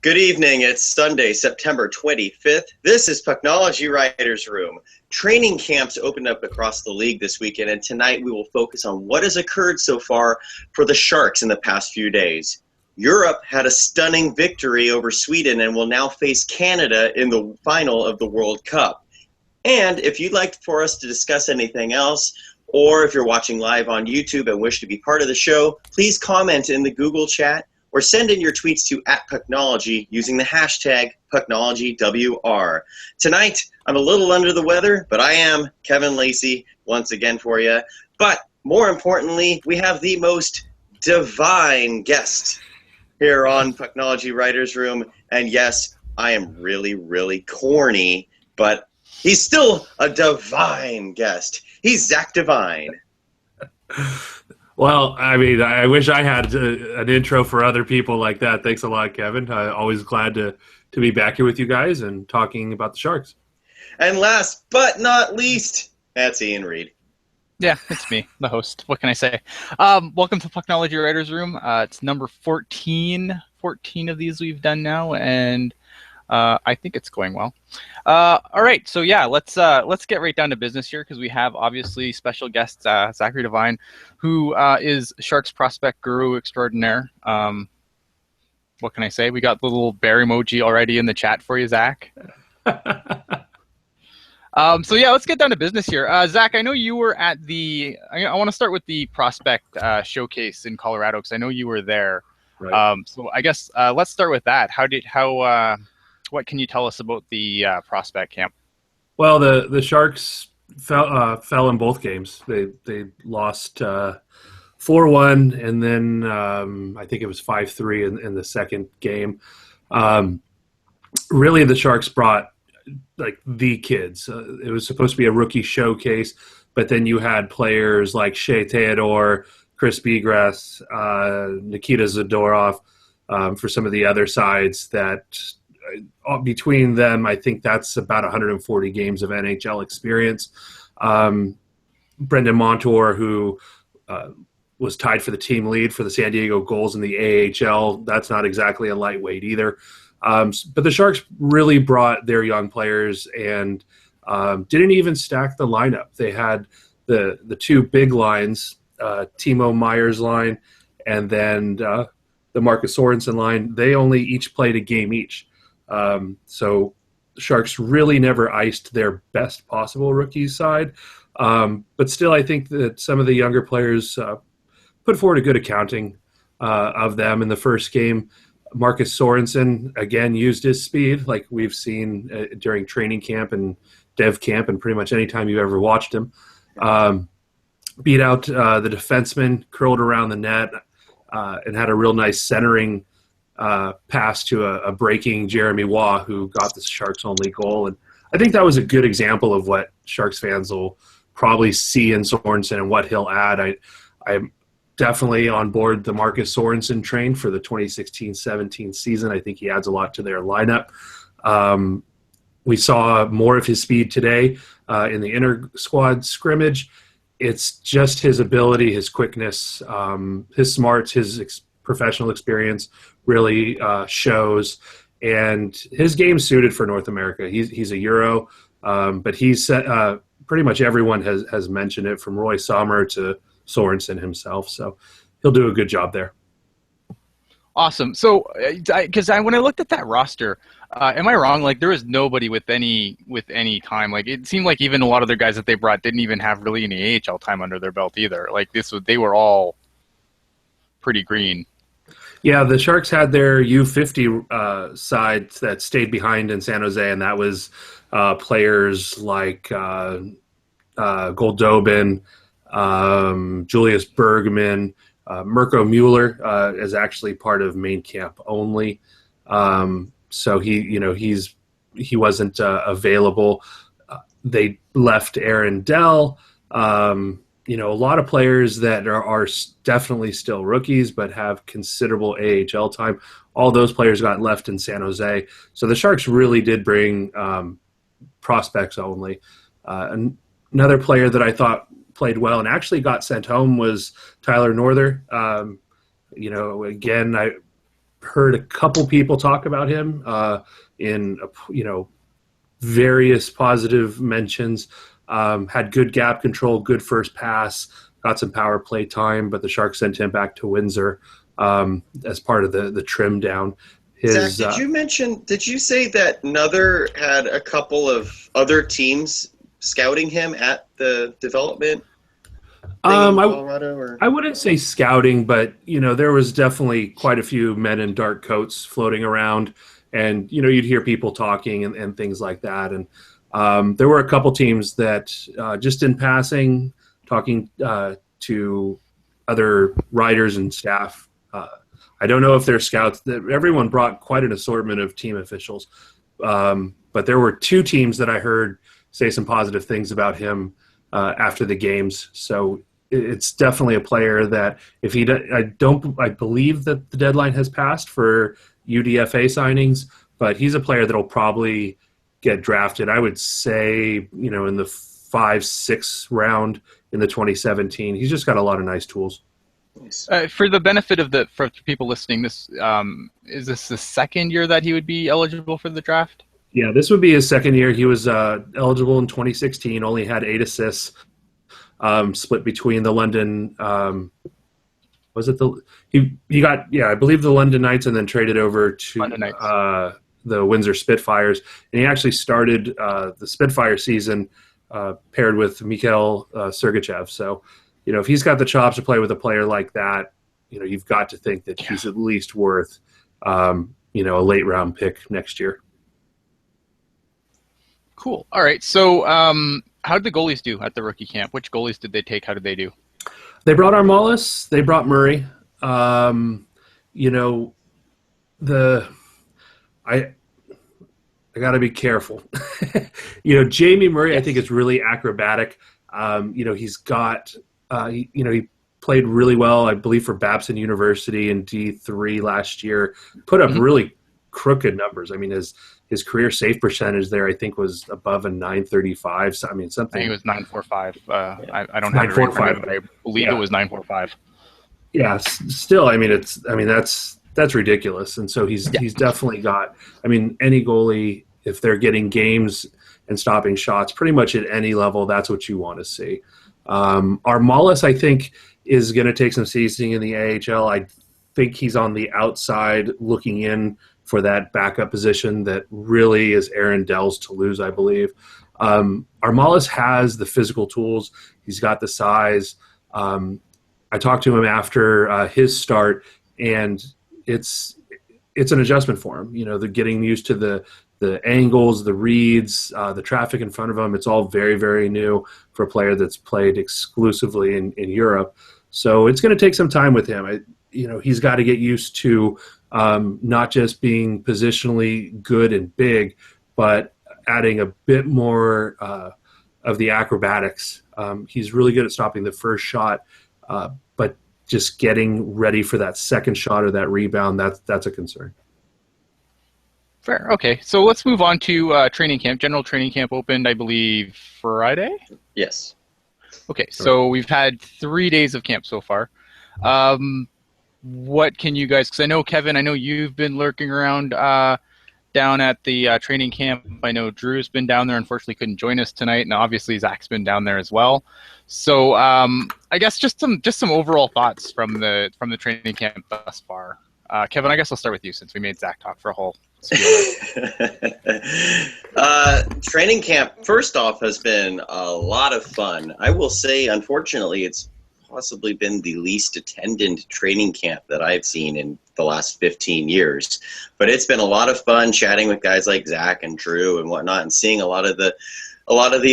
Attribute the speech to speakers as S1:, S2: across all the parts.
S1: Good evening. It's Sunday, September 25th. This is Pucknology Writers Room. Training camps opened up across the league this weekend, and tonight we will focus on what has occurred so far for the Sharks in the past few days. Europe had a stunning victory over Sweden and will now face Canada in the final of the World Cup. And if you'd like for us to discuss anything else, or if you're watching live on YouTube and wish to be part of the show, please comment in the Google chat or send in your tweets to @Pucknology using the hashtag PucknologyWR. Tonight, I'm a little under the weather, but I am Kevin Lacey once again for you. But more importantly, we have the most divine guest here on Pucknology Writers Room. And yes, I am really, really corny, but he's still a divine guest. He's Zach DeVine.
S2: Well, I mean, I wish I had an intro for other people like that. Thanks a lot, Kevin. Always glad to be back here with you guys and talking about the Sharks.
S1: And last but not least, that's Ian Reed.
S3: Yeah, it's me, the host. What can I say? Welcome to Pucknology Writers Room. It's number 14 of these we've done now, and I think it's going well. All right, so yeah, let's get right down to business here because we have obviously special guest Zach DeVine, who is Sharks prospect guru extraordinaire. What can I say? We got the little bear emoji already in the chat for you, Zach. So yeah, let's get down to business here. Zach, I know you were at the. I want to start with the prospect showcase in Colorado because I know you were there.
S2: Right.
S3: So I guess let's start with that. What can you tell us about the prospect camp?
S2: Well, the Sharks fell in both games. They lost 4-1, and then I think it was 5-3 in the second game. Really, the Sharks brought like the kids. It was supposed to be a rookie showcase, but then you had players like Shea Theodore, Chris Biegrass, Nikita Zadorov for some of the other sides that between them, I think that's about 140 games of NHL experience. Brendan Montour, who was tied for the team lead for the San Diego goals in the AHL, that's not exactly a lightweight either. But the Sharks really brought their young players and didn't even stack the lineup. They had the two big lines, Timo Meyer's line and then the Marcus Sorensen line. They only each played a game each. So the Sharks really never iced their best possible rookie side. But still, I think that some of the younger players put forward a good accounting of them in the first game. Marcus Sorensen, again, used his speed like we've seen during training camp and dev camp and pretty much any time you've ever watched him. Beat out the defenseman, curled around the net, and had a real nice centering pass to a breaking Jeremy Waugh, who got the Sharks' only goal. And I think that was a good example of what Sharks fans will probably see in Sorensen and what he'll add. I'm definitely on board the Marcus Sorensen train for the 2016-17 season. I think he adds a lot to their lineup. We saw more of his speed today in the inter-squad scrimmage. It's just his ability, his quickness, his smarts, his professional experience really shows. And his game's suited for North America. He's a Euro, but he's pretty much everyone has mentioned it, from Roy Sommer to Sorensen himself. So he'll do a good job there.
S3: Awesome. So, because when I looked at that roster, am I wrong? Like, there was nobody with any time. Like, it seemed like even a lot of their guys that they brought didn't even have really any AHL time under their belt either. Like, they were all pretty green.
S2: Yeah, the Sharks had their U50 side that stayed behind in San Jose, and that was players like Goldobin, Julius Bergman, Mirko Mueller is actually part of main camp only. So he wasn't available. They left Aaron Dell. A lot of players that are definitely still rookies but have considerable AHL time. All those players got left in San Jose. So the Sharks really did bring prospects only. Another player that I thought played well and actually got sent home was Tyler Norther. Again, heard a couple people talk about him in various positive mentions. Had good gap control, good first pass, got some power play time, but the Sharks sent him back to Windsor as part of the trim down.
S1: Zach, did you say that Nother had a couple of other teams scouting him at the development thing in Colorado? Or?
S2: I wouldn't say scouting, but there was definitely quite a few men in dark coats floating around, and you'd hear people talking and things like that. And there were a couple teams that just in passing, talking to other writers and staff. I don't know if they're scouts. Everyone brought quite an assortment of team officials, but there were two teams that I heard say some positive things about him after the games. So it's definitely a player that if I believe that the deadline has passed for UDFA signings, but he's a player that'll probably get drafted. I would say, in the 5-6 round in the 2017. He's just got a lot of nice tools.
S3: For the benefit of for people listening, is this the second year that he would be eligible for the draft?
S2: Yeah, this would be his second year. He was eligible in 2016, only had 8 assists, split between the London he got, I believe the London Knights, and then traded over to the Windsor Spitfires. And he actually started the Spitfire season paired with Mikhail Sergachev. So, if he's got the chops to play with a player like that, you've got to think that he's at least worth, a late round pick next year.
S3: Cool. All right. So how did the goalies do at the rookie camp? Which goalies did they take? How did they do?
S2: They brought Armalis. They brought Murray. I got to be careful. Jamie Murray, yes. I think is really acrobatic. He's got, he played really well, I believe, for Babson University in D3 last year. Put up really crooked numbers. I mean, his career save percentage there, I think, was above a 935. So, I mean, something.
S3: I think it was 945. I don't have it right in front of me, but I believe it was 945.
S2: Yeah, still, that's ridiculous. And so he's definitely got, any goalie, if they're getting games and stopping shots pretty much at any level, that's what you want to see. Armalis, I think, is going to take some seasoning in the AHL. I think he's on the outside looking in for that backup position that really is Aaron Dell's to lose, I believe. Armalis has the physical tools. He's got the size. I talked to him after his start, and it's an adjustment for him. They're getting used to the angles, the reads, the traffic in front of him. It's all very, very new for a player that's played exclusively in Europe. So it's going to take some time with him. He's got to get used to not just being positionally good and big, but adding a bit more of the acrobatics. He's really good at stopping the first shot, but just getting ready for that second shot or that rebound, that's a concern.
S3: Fair. Okay, so let's move on to training camp. General training camp opened, I believe, Friday?
S1: Yes.
S3: Okay, so we've had 3 days of camp so far. What can you guys, because I know, Kevin, you've been lurking around down at the training camp. I know Drew's been down there, unfortunately couldn't join us tonight, and obviously Zach's been down there as well. So I guess just some overall thoughts from the training camp thus far. Kevin, I guess I'll start with you since we made Zach talk for a whole
S1: training camp, first off, has been a lot of fun. I will say, unfortunately, it's possibly been the least attended training camp that I've seen in the last 15 years. But it's been a lot of fun chatting with guys like Zach and Drew and whatnot, and seeing a lot of the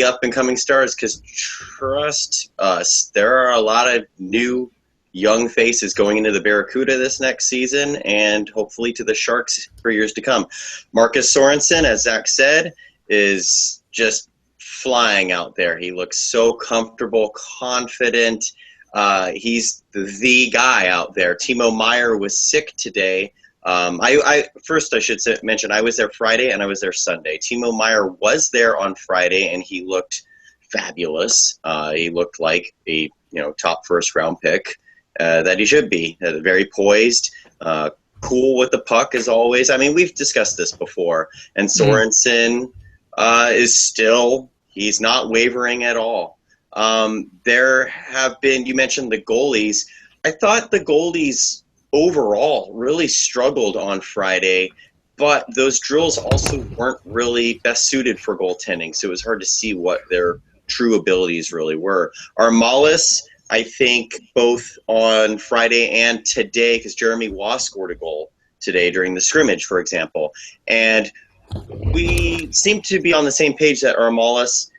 S1: up and coming stars. Because trust us, there are a lot of new young faces going into the Barracuda this next season, and hopefully to the Sharks for years to come. Marcus Sorensen, as Zach said, is just flying out there. He looks so comfortable, confident. He's the guy out there. Timo Meyer was sick today. First I should mention I was there Friday and I was there Sunday. Timo Meyer was there on Friday and he looked fabulous. He looked like a top first round pick that he should be. Very poised, cool with the puck as always. I mean, we've discussed this before, and Sorensen he's not wavering at all. There have been, you mentioned the goalies. I thought the goalies overall really struggled on Friday, but those drills also weren't really best suited for goaltending, so it was hard to see what their true abilities really were. Armalis, I think both on Friday and today, because Jeremy Waugh scored a goal today during the scrimmage, for example. And we seem to be on the same page that Armalis,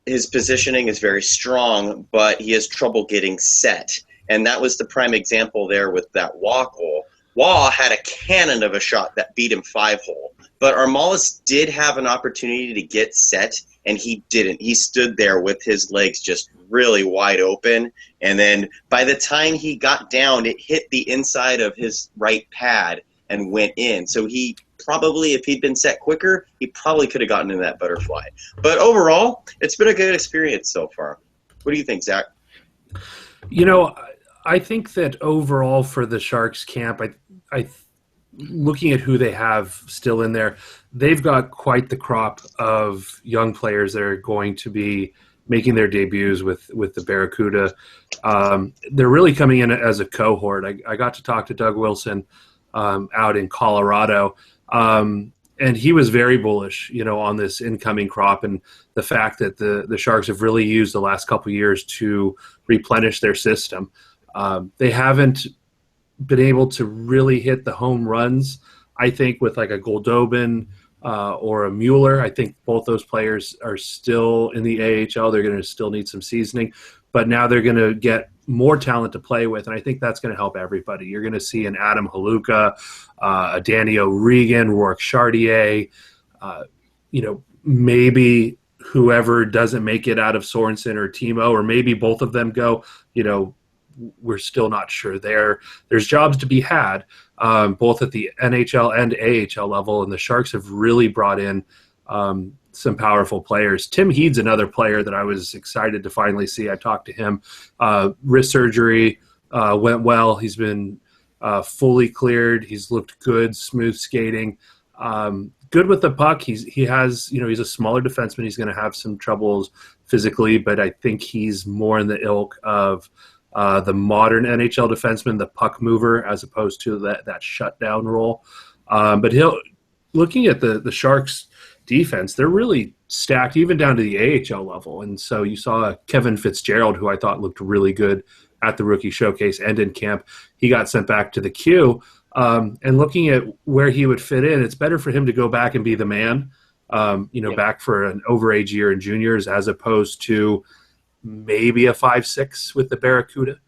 S1: his positioning is very strong, but he has trouble getting set. And that was the prime example there with that Waugh goal. Waugh had a cannon of a shot that beat him 5-hole. But Armalis did have an opportunity to get set, and he didn't. He stood there with his legs just really wide open, and then by the time he got down, it hit the inside of his right pad and went in. So he probably, if he'd been set quicker, he probably could have gotten in that butterfly. But overall, it's been a good experience so far. What do you think, Zach?
S2: You know, I think that overall for the Sharks camp, I looking at who they have still in there, they've got quite the crop of young players that are going to be making their debuts with the Barracuda. They're really coming in as a cohort. I got to talk to Doug Wilson out in Colorado, and he was very bullish, on this incoming crop and the fact that the Sharks have really used the last couple of years to replenish their system. They haven't been able to really hit the home runs, I think, with like a Goldobin or a Mueller. I think both those players are still in the AHL. They're going to still need some seasoning, but now they're going to get more talent to play with, and I think that's going to help everybody. You're going to see an Adam Haluka, a Danny O'Regan, Rourke Chartier, maybe whoever doesn't make it out of Sorensen or Timo, or maybe both of them go, we're still not sure. There's jobs to be had, both at the NHL and AHL level, and the Sharks have really brought in some powerful players. Tim Heed's another player that I was excited to finally see. I talked to him. Wrist surgery went well. He's been fully cleared. He's looked good, smooth skating. Good with the puck. He has, he's a smaller defenseman. He's going to have some troubles physically, but I think he's more in the ilk of the modern NHL defenseman, the puck mover, as opposed to that shutdown role. But looking at the Sharks defense, they're really stacked even down to the AHL level. And so you saw Kevin Fitzgerald, who I thought looked really good at the rookie showcase and in camp. He got sent back to the queue. And looking at where he would fit in, it's better for him to go back and be the man, back for an overage year in juniors, as opposed to maybe a 5-6 with the Barracuda.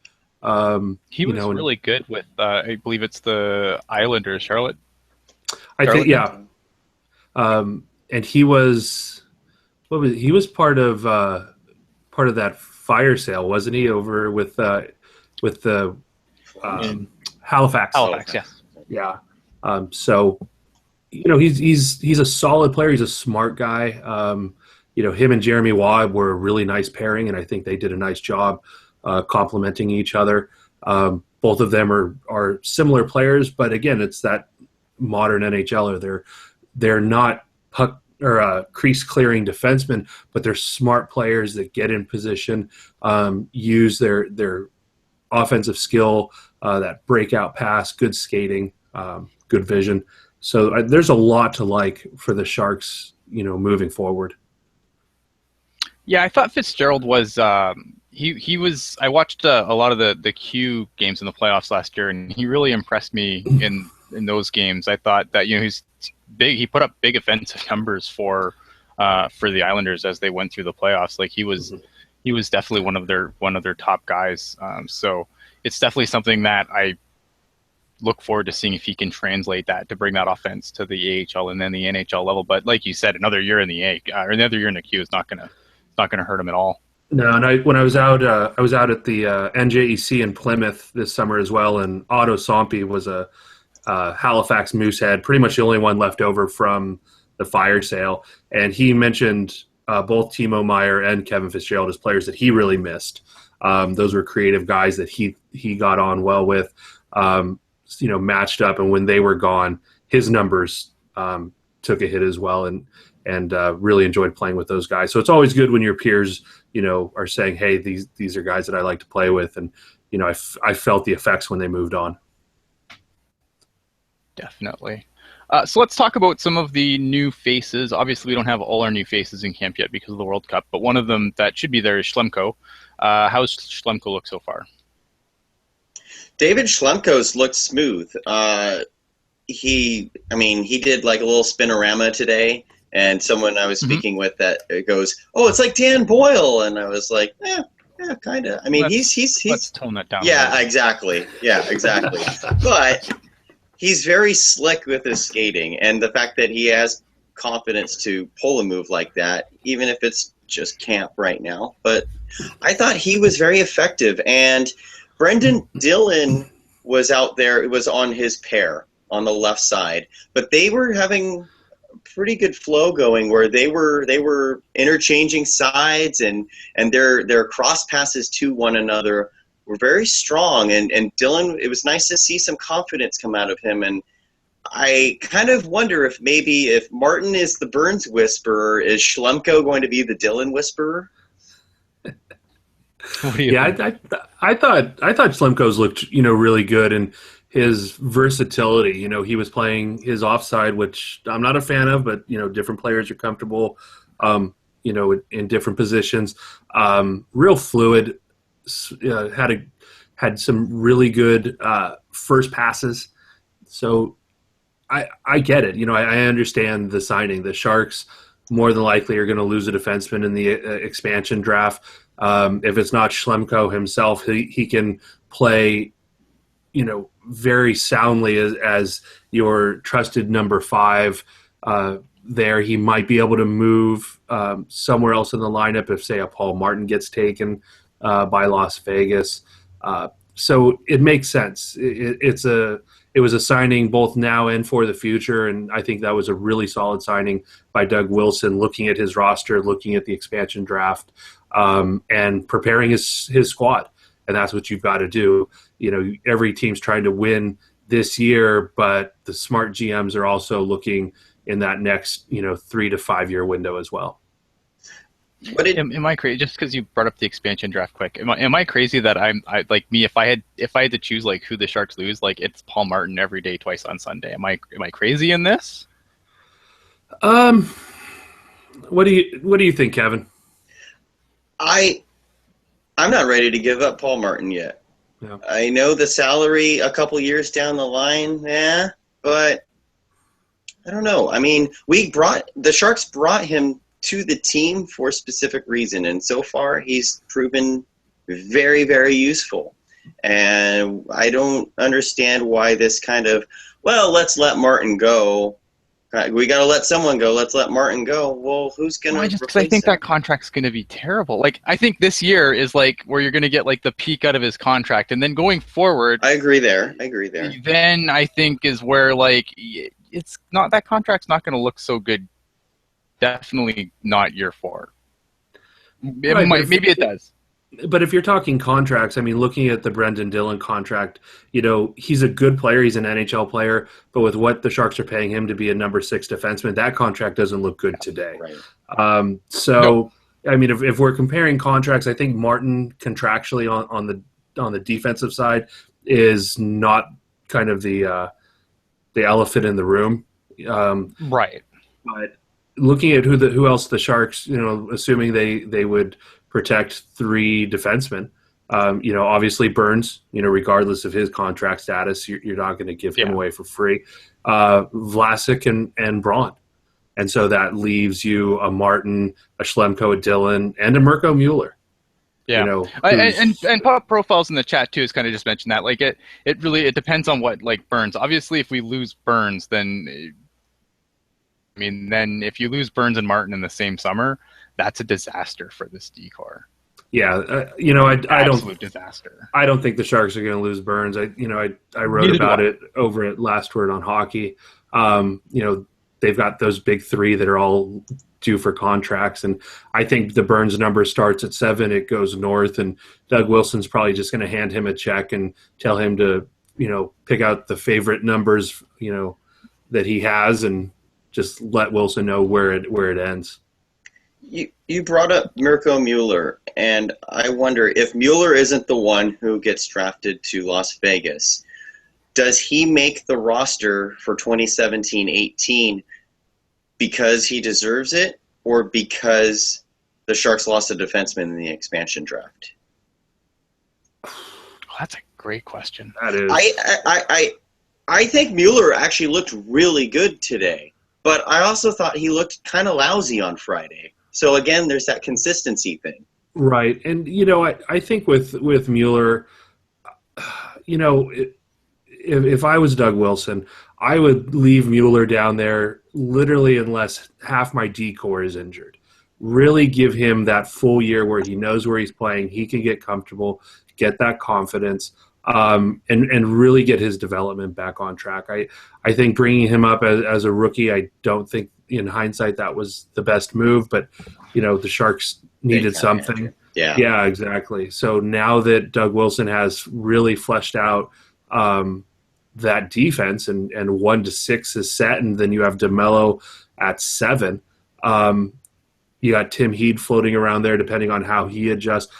S3: He was really good with, I believe it's the Islanders, Charlotte.
S2: I think, yeah. And he was part of that fire sale, wasn't he? Over with the Halifax.
S3: Halifax, yes.
S2: Yeah. So, he's a solid player. He's a smart guy. Him and Jeremy Waugh were a really nice pairing, and I think they did a nice job complementing each other. Both of them are similar players, but again, it's that modern NHLer. They're not puck or crease clearing defensemen, but they're smart players that get in position, use their offensive skill, that breakout pass, good skating, good vision. So there's a lot to like for the Sharks, moving forward.
S3: Yeah, I thought Fitzgerald was he was. I watched a lot of the Q games in the playoffs last year, and he really impressed me in those games. I thought that he's big. He put up big offensive numbers for the Islanders as they went through the playoffs. Like he was definitely one of their top guys. So it's definitely something that I look forward to seeing if he can translate that to bring that offense to the AHL and then the NHL level. But like you said, another year in the another year in the Q is not gonna hurt him at all.
S2: No, and when I was out at the NJEC in Plymouth this summer as well, and Otto Sompi was a Halifax Moosehead, pretty much the only one left over from the fire sale, and he mentioned both Timo Meier and Kevin Fitzgerald as players that he really missed. Those were creative guys that he got on well with. matched up, and when they were gone, his numbers took a hit as well, and really enjoyed playing with those guys. So it's always good when your peers, are saying, hey, these are guys that I like to play with, and I felt the effects when they moved on.
S3: Definitely. So let's talk about some of the new faces. Obviously, we don't have all our new faces in camp yet because of the World Cup, but one of them that should be there is Schlemko. How's Schlemko look so far?
S1: David Schlemko's looked smooth. He did like a little spinorama today, and someone I was speaking with that goes, "Oh, it's like Dan Boyle," and I was like, "Yeah, kind of." I mean,
S3: let's tone that down.
S1: Yeah, exactly. Yeah, exactly. But he's very slick with his skating, and the fact that he has confidence to pull a move like that, even if it's just camp right now. But I thought he was very effective, and Brendan Dillon was out there. It was on his pair on the left side, but they were having pretty good flow going where they were interchanging sides, and their cross passes to one another were very strong, and Dillon, it was nice to see some confidence come out of him. And I kind of wonder if maybe if Martin is the Burns whisperer, is Schlemko going to be the Dillon whisperer?
S2: Yeah, I thought Schlemko's looked really good, and his versatility. He was playing his offside, which I'm not a fan of, but different players are comfortable in different positions. Real fluid. Had some really good first passes. So I get it. I understand the signing. The Sharks more than likely are going to lose a defenseman in the expansion draft. If it's not Schlemko himself, he can play, very soundly as your trusted number 5 there. He might be able to move somewhere else in the lineup if, say, a Paul Martin gets taken by Las Vegas. So it makes sense. It was a signing both now and for the future, and I think that was a really solid signing by Doug Wilson, looking at his roster, looking at the expansion draft, and preparing his squad. And that's what you've got to do. Every team's trying to win this year, but the smart GMs are also looking in that next 3 to 5 year window as well.
S3: Am I crazy? Just because you brought up the expansion draft quick, am I crazy that I like me? If I had to choose like who the Sharks lose, like it's Paul Martin every day, twice on Sunday. Am I crazy in this?
S2: What do you think, Kevin?
S1: I'm not ready to give up Paul Martin yet. Yeah. I know the salary a couple years down the line, but I don't know. I mean, the Sharks brought him to the team for a specific reason, and so far he's proven very, very useful. And I don't understand why this kind of, let's let Martin go. We got to let someone go. Let's let Martin go. Well, who's going to
S3: because I think that contract's going to be terrible. Like, I think this year is like where you're going to get like the peak out of his contract, and then going forward.
S1: I agree there.
S3: Then I think is where like it's not, that contract's not going to look so good. Definitely not year 4. Maybe it does.
S2: But if you're talking contracts, I mean, looking at the Brendan Dillon contract, he's a good player. He's an NHL player. But with what the Sharks are paying him to be a number 6 defenseman, that contract doesn't look good today. Right. Nope. I mean, if we're comparing contracts, I think Martin contractually on the defensive side is not kind of the elephant in the room.
S3: Right.
S2: But looking at who else the Sharks, assuming they would protect 3 defensemen, obviously Burns, regardless of his contract status, you're not going to give him away for free. Vlasic and Braun. And so that leaves you a Martin, a Schlemko, a Dillon, and a Mirko Mueller.
S3: Yeah, and Pop Profiles in the chat too has kind of just mentioned that. Like it really depends on what like Burns. Obviously, if we lose Burns, then then if you lose Burns and Martin in the same summer, that's a disaster for this decor.
S2: Yeah, I don't
S3: disaster.
S2: I don't think the Sharks are going to lose Burns. I wrote about it over at Last Word on Hockey. They've got those big 3 that are all due for contracts, and I think the Burns number starts at 7. It goes north, and Doug Wilson's probably just going to hand him a check and tell him to pick out the favorite numbers, that he has, and just let Wilson know where it ends.
S1: You brought up Mirko Mueller, and I wonder if Mueller isn't the one who gets drafted to Las Vegas, does he make the roster for 2017-18 because he deserves it, or because the Sharks lost a defenseman in the expansion draft?
S3: Oh, that's a great question.
S2: That is.
S1: I think Mueller actually looked really good today, but I also thought he looked kind of lousy on Friday. So again, there's that consistency thing.
S2: Right. And, I think with Mueller, if I was Doug Wilson, I would leave Mueller down there literally unless half my D-core is injured. Really give him that full year where he knows where he's playing, he can get comfortable, get that confidence, and really get his development back on track. I think bringing him up as a rookie, I don't think in hindsight that was the best move, but the Sharks needed something. Yeah, exactly. So now that Doug Wilson has really fleshed out that defense, and 1 to 6 is set, and then you have DeMello at 7. You got Tim Heed floating around there depending on how he adjusts.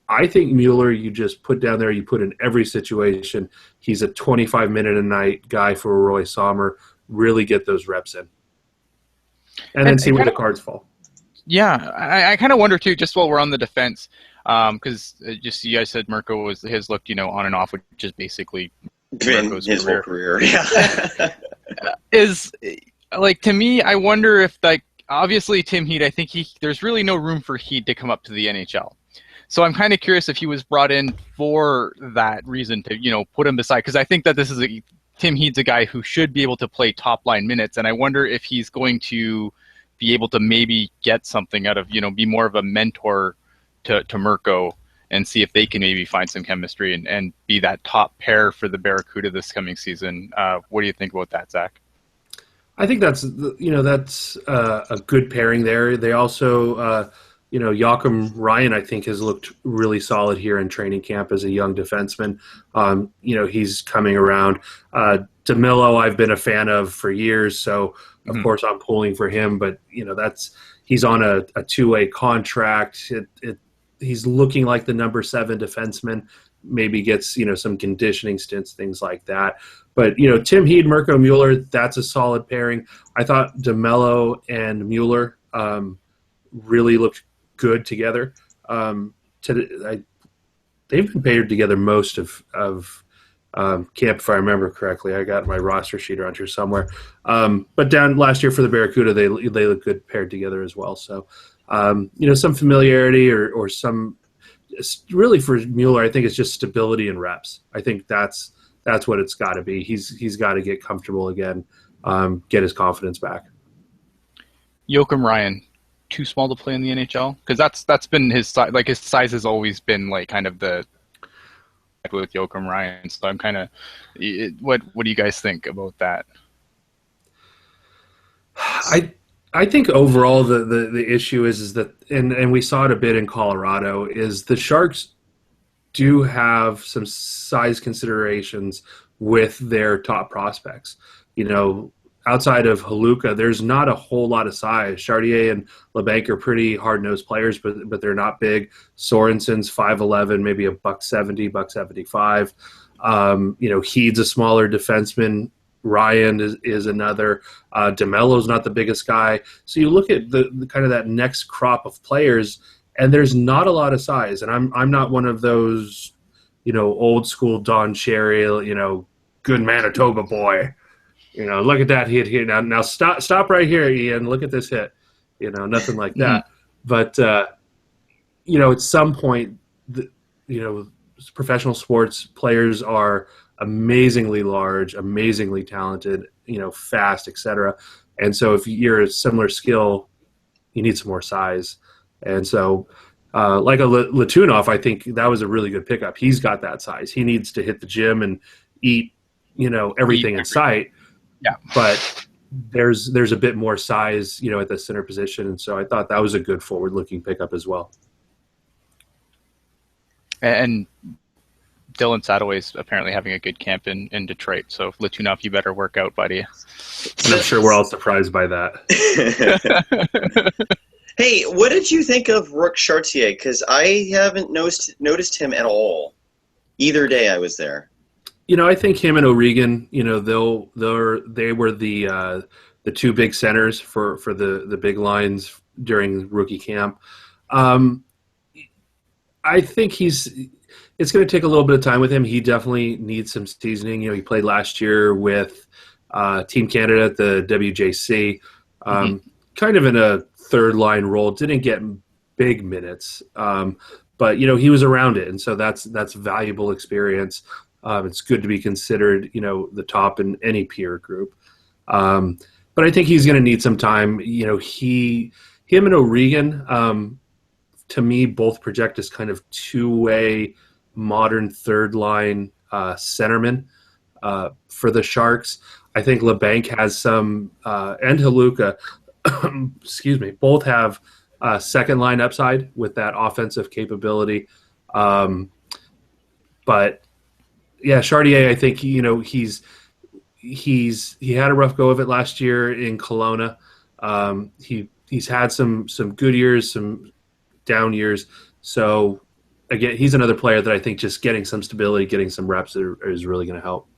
S2: I think Mueller, you just put down there, you put in every situation. He's a 25-minute-a-night guy for Roy Sommer. Really get those reps in. And then see where the cards fall.
S3: Yeah, I kind of wonder, too, just while we're on the defense, because just you guys said Mirko his looked, on and off, which is basically
S1: Mirko's his whole career. Yeah.
S3: Is, to me, I wonder if, obviously Tim Heed, I think there's really no room for Heed to come up to the NHL. So I'm kind of curious if he was brought in for that reason to, put him beside, because I think that Tim Heed's a guy who should be able to play top line minutes, and I wonder if he's going to be able to maybe get something out of, be more of a mentor to Mirko and see if they can maybe find some chemistry and be that top pair for the Barracuda this coming season. What do you think about that, Zach?
S2: I think that's a good pairing there. They also, Joachim Ryan, I think, has looked really solid here in training camp as a young defenseman. He's coming around. DeMello, I've been a fan of for years, so of course I'm pulling for him. But he's on a two-way contract. He's looking like the number 7 defenseman. Maybe gets some conditioning stints, things like that. But Tim Heed, Mirko Mueller, that's a solid pairing. I thought DeMello and Mueller really looked good together. They've been paired together most of camp, if I remember correctly. I got my roster sheet around here somewhere. But down last year for the Barracuda, they look good paired together as well. So some familiarity or some. Really for Mueller, I think it's just stability and reps. I think that's what it's got to be. He's got to get comfortable again, get his confidence back.
S3: Joachim Ryan, too small to play in the NHL? Because that's been his size. His size has always been kind of the with Joachim Ryan. So I'm kind of, what do you guys think about that?
S2: I think overall the issue is that, and we saw it a bit in Colorado, is the Sharks do have some size considerations with their top prospects. Outside of Haluka, there's not a whole lot of size. Chartier and LeBanc are pretty hard-nosed players, but they're not big. Sorensen's 5'11", maybe a $170, $175. Heed's a smaller defenseman. Ryan is another. DeMello's not the biggest guy. So you look at the kind of that next crop of players, and there's not a lot of size. And I'm not one of those, old school Don Cherry, good Manitoba boy. Look at that hit here. Now stop right here, Ian. Look at this hit. Nothing like that. But at some point, professional sports players are amazingly large, amazingly talented, fast, etc. And so if you're a similar skill, you need some more size. And so like a Latunov, I think that was a really good pickup. He's got that size. He needs to hit the gym and eat, everything in sight.
S3: Yeah.
S2: But there's a bit more size, at the center position. And so I thought that was a good forward-looking pickup as well.
S3: And Dylan Sadoway's apparently having a good camp in Detroit. So Latunov, you better work out, buddy.
S2: And I'm sure we're all surprised by that.
S1: Hey, what did you think of Rook Chartier? Because I haven't noticed him at all. Either day I was there.
S2: I think him and O'Regan, they were the two big centers for the big lines during rookie camp. I think it's going to take a little bit of time with him. He definitely needs some seasoning. He played last year with Team Canada at the WJC, kind of in a third line role. Didn't get big minutes, but he was around it, and so that's valuable experience. It's good to be considered, the top in any peer group. But I think he's going to need some time. Him and O'Regan, to me, both project as kind of two-way modern third line centermen for the Sharks. I think LeBanc has some, and Haluka, excuse me, both have second line upside with that offensive capability. But yeah, Chartier, I think he had a rough go of it last year in Kelowna. He's had some good years, some down years. So again, he's another player that I think just getting some stability, getting some reps is really going to help.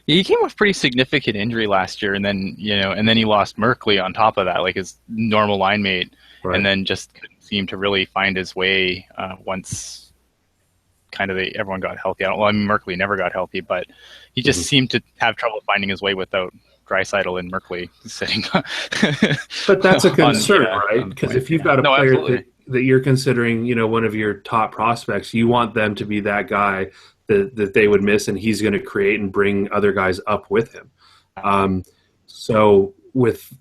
S3: He came with pretty significant injury last year, and then he lost Merkley on top of that, like his normal line mate, right. And then just couldn't seem to really find his way once kind of everyone got healthy. Merkley never got healthy, but he just seemed to have trouble finding his way without Draisaitl and Merkley sitting.
S2: But that's a concern, right? Because if you've got a player that you're considering, one of your top prospects, you want them to be that guy that they would miss, and he's going to create and bring other guys up with him. So with,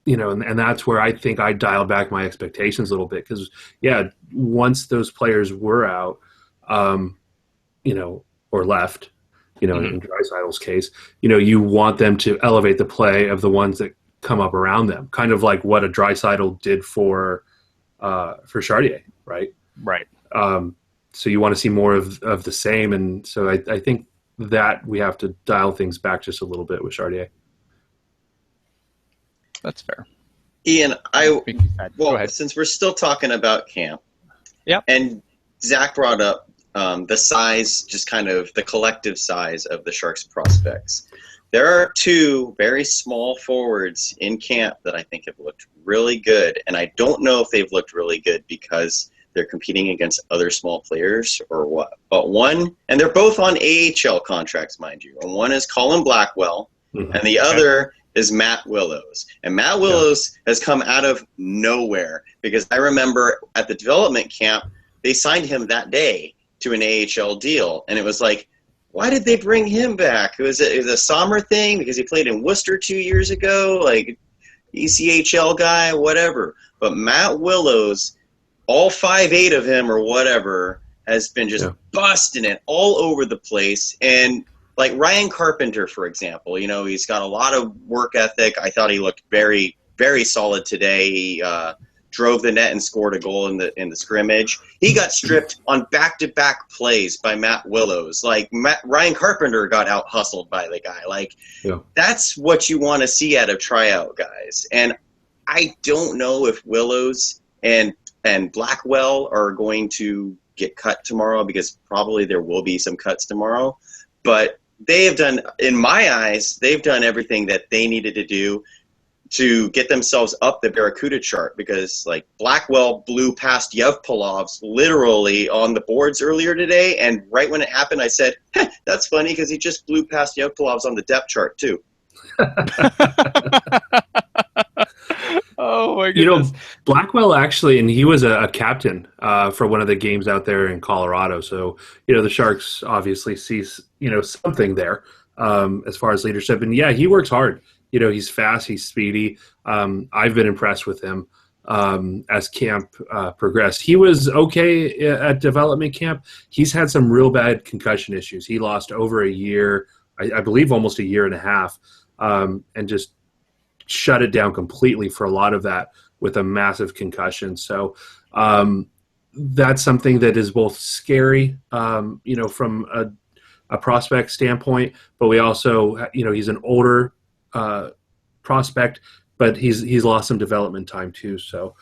S2: and that's where I think I dialed back my expectations a little bit because, once those players were out, or left, in Draisaitl's case, you want them to elevate the play of the ones that come up around them, kind of like what a Draisaitl did for Chartier, right?
S3: Right.
S2: So you want to see more of the same, and so I think that we have to dial things back just a little bit with Chartier.
S3: That's fair.
S1: Ian, since we're still talking about camp, and Zach brought up the size, just kind of the collective size of the Sharks prospects. There are two very small forwards in camp that I think have looked really good, and I don't know if they've looked really good because they're competing against other small players or what. But one, and they're both on AHL contracts, mind you, and one is Colin Blackwell, and the other is Matt Willows. And Matt Willows has come out of nowhere because I remember at the development camp, they signed him that day to an AHL deal, and it was like, why did they bring him back? It was a Sommer thing because he played in Worcester 2 years ago, like ECHL guy, whatever. But Matt Willows, all 5'8" of him or whatever, has been just busting it all over the place. And like Ryan Carpenter, for example, he's got a lot of work ethic. I thought he looked very, very solid today. He drove the net and scored a goal in the scrimmage. He got stripped on back-to-back plays by Matt Willows. Like Ryan Carpenter got out-hustled by the guy. Like that's what you want to see out of tryout guys. And I don't know if Willows and Blackwell are going to get cut tomorrow because probably there will be some cuts tomorrow. But they have done, in my eyes, they've done everything that they needed to do to get themselves up the Barracuda chart because, like, Blackwell blew past Yevpalov's literally on the boards earlier today, and right when it happened, I said, that's funny because he just blew past Yevpalov's on the depth chart, too.
S3: Oh, my goodness.
S2: Blackwell actually, and he was a captain for one of the games out there in Colorado, so, the Sharks obviously see, something there as far as leadership, and, he works hard. He's fast, he's speedy. I've been impressed with him as camp progressed. He was okay at development camp. He's had some real bad concussion issues. He lost over a year, I believe almost a year and a half, and just shut it down completely for a lot of that with a massive concussion. So, that's something that is both scary, from a prospect standpoint, but we also, he's an older prospect, but he's lost some development time too. So,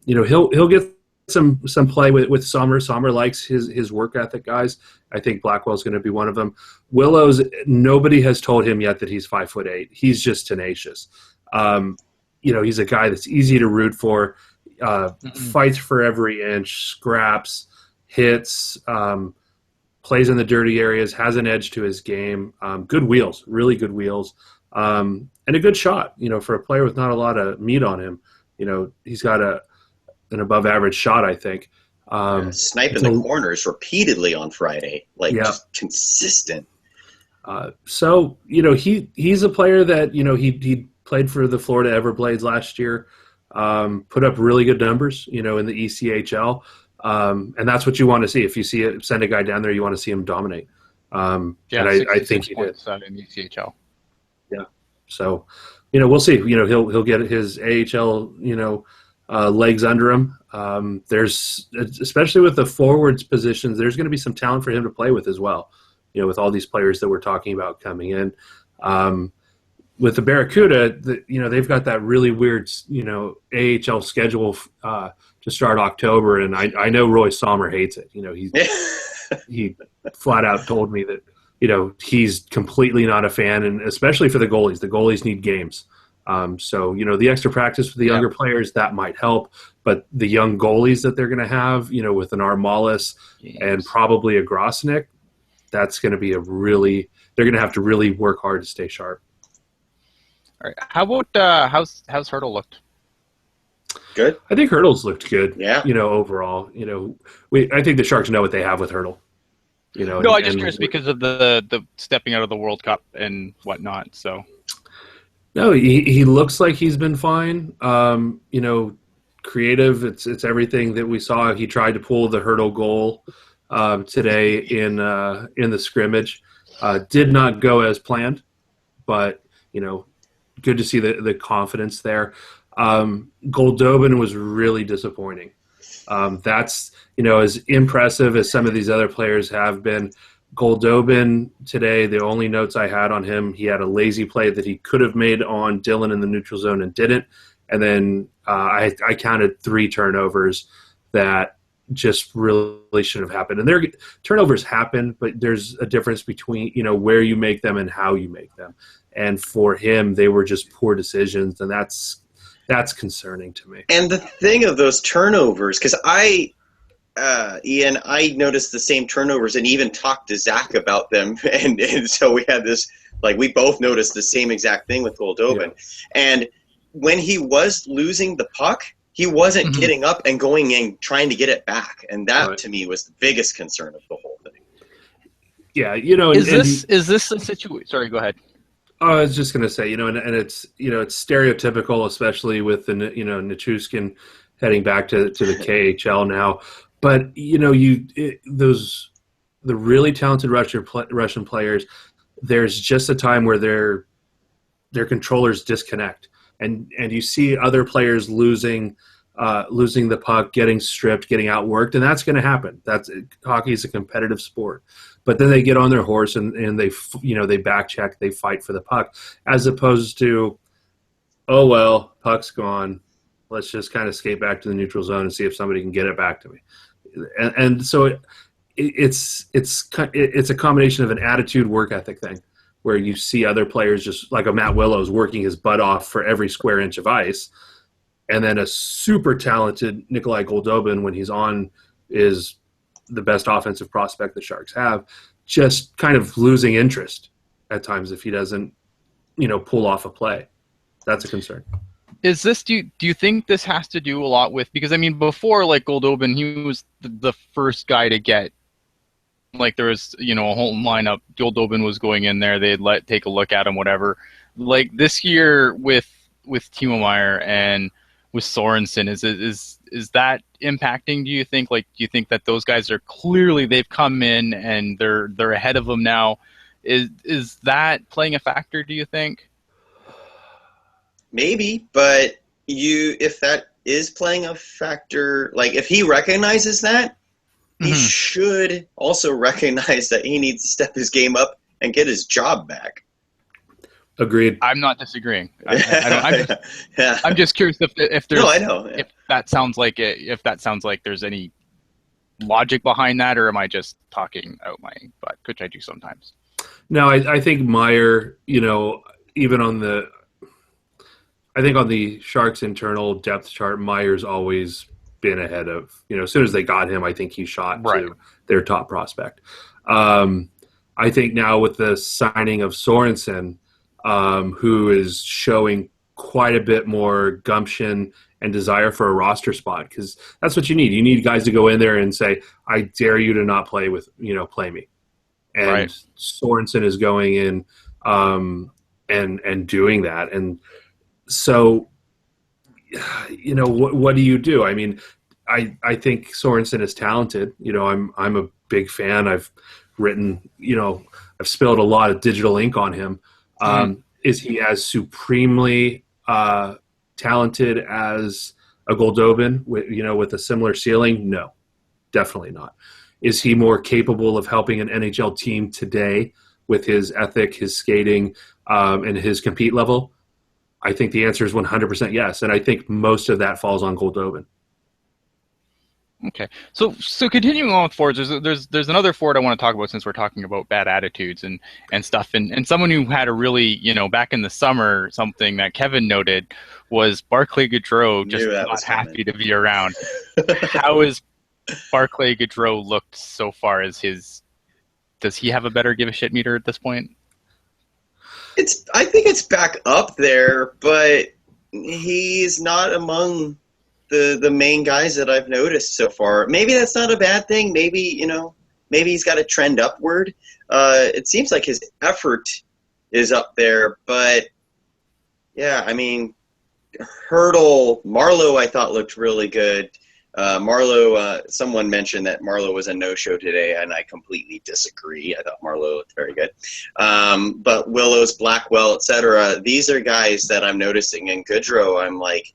S2: he'll get some play with Sommer. Sommer likes his work ethic guys. I think Blackwell's going to be one of them. Willows, nobody has told him yet that he's 5'8". He's just tenacious. He's a guy that's easy to root for. Fights for every inch, scraps, hits, plays in the dirty areas, has an edge to his game. Good wheels, really good wheels, and a good shot. For a player with not a lot of meat on him, he's got an above-average shot, I think.
S1: Sniping the corners repeatedly on Friday, just consistent.
S2: So he's a player that he played for the Florida Everblades last year, put up really good numbers, in the ECHL, and that's what you want to see. If you send a guy down there, you want to see him dominate. And I think he did
S3: in the ECHL.
S2: Yeah. So, we'll see. He'll get his AHL, legs under him. There's, especially with the forwards positions, there's going to be some talent for him to play with as well. With all these players that we're talking about coming in. With the Barracuda, they've got that really weird, AHL schedule to start October, and I know Roy Sommer hates it. He flat out told me that he's completely not a fan, and especially for the goalies. The goalies need games. So the extra practice for the younger players, that might help, but the young goalies that they're going to have, with an Armalis and probably a Grosnick, that's going to be they're going to have to really work hard to stay sharp.
S3: All right. How about how's Hurdle looked?
S1: Good.
S2: I think Hurdle's looked good.
S1: Yeah.
S2: Overall, I think the Sharks know what they have with Hurdle.
S3: No, I just curious because of the stepping out of the World Cup and whatnot. So.
S2: No, he looks like he's been fine. Creative. It's everything that we saw. He tried to pull the Hurdle goal today in the scrimmage. Did not go as planned, but good to see the confidence there. Goldobin was really disappointing. That's as impressive as some of these other players have been. Goldobin today, the only notes I had on him, he had a lazy play that he could have made on Dylan in the neutral zone and didn't. And then I counted 3 turnovers that just really should have happened. And turnovers happen, but there's a difference between, where you make them and how you make them. And for him, they were just poor decisions, and that's concerning to me.
S1: And the thing of those turnovers, because Ian, I noticed the same turnovers and even talked to Zach about them. And so we had this, we both noticed the same exact thing with Goldobin. Yeah. And when he was losing the puck, he wasn't getting up and going and trying to get it back. And that, to me, was the biggest concern of the whole thing.
S2: Yeah,
S3: Is this a situation? Sorry, go ahead.
S2: I was just going to say, and it's, it's stereotypical, especially with the, Nichushkin heading back to the KHL now. But, the really talented Russian players, there's just a time where their controllers disconnect. And you see other players losing the puck, getting stripped, getting outworked, and that's going to happen. Hockey is a competitive sport. But then they get on their horse and they back check, they fight for the puck, as opposed to, oh well, puck's gone. Let's just kind of skate back to the neutral zone and see if somebody can get it back to me. And so it's a combination of an attitude, work ethic thing, where you see other players just like a Matt Willows working his butt off for every square inch of ice, and then a super talented Nikolai Goldobin, when he's on, is the best offensive prospect the Sharks have, just kind of losing interest at times if he doesn't, pull off a play. That's a concern.
S3: Is this, do you think this has to do a lot with, because before, Goldobin, he was the first guy to get, there was, a whole lineup, Goldobin was going in there, they'd take a look at him, whatever. This year with Timo Meier and with Sorensen, is that impacting, do you think? Do you think that those guys are clearly, they've come in and they're ahead of them now? Is that playing a factor, do you think?
S1: Maybe, but if is playing a factor. Like, if he recognizes that, he should also recognize that he needs to step his game up and get his job back.
S2: Agreed.
S3: I'm not disagreeing. I'm just curious if there's.
S1: No, I know. Yeah.
S3: If that sounds like there's any logic behind that, or am I just talking out my butt, which I do sometimes.
S2: No, I think Meyer, even on the Sharks' internal depth chart, Meyer's always been ahead of, as soon as they got him, I think he shot to their top prospect. I think now with the signing of Sorensen, who is showing quite a bit more gumption and desire for a roster spot, because that's what you need. You need guys to go in there and say, I dare you to not play me. And Sorensen is going in and doing that. And so, what do you do? I mean, I think Sorensen is talented. I'm a big fan. I've written, I've spilled a lot of digital ink on him. Is he as supremely talented as a Goldobin with a similar ceiling? No, definitely not. Is he more capable of helping an NHL team today with his ethic, his skating, and his compete level? I think the answer is 100% yes, and I think most of that falls on Goldobin.
S3: Okay, so continuing on with forwards, there's another forward I want to talk about, since we're talking about bad attitudes and stuff, and someone who had a really, back in the summer, something that Kevin noted was Barclay Goodrow just not happy to be around. How is Barclay Goodrow looked so far as does he have a better give a shit meter at this point?
S1: I think it's back up there, but he's not among the main guys that I've noticed so far. Maybe that's not a bad thing. Maybe, maybe he's got a trend upward. It seems like his effort is up there, but yeah, I mean, Hurdle, Marleau, I thought looked really good. Marleau, someone mentioned that Marleau was a no-show today, and I completely disagree. I thought Marleau looked very good. But Willows, Blackwell, etc., these are guys that I'm noticing. In Goodrow, I'm like,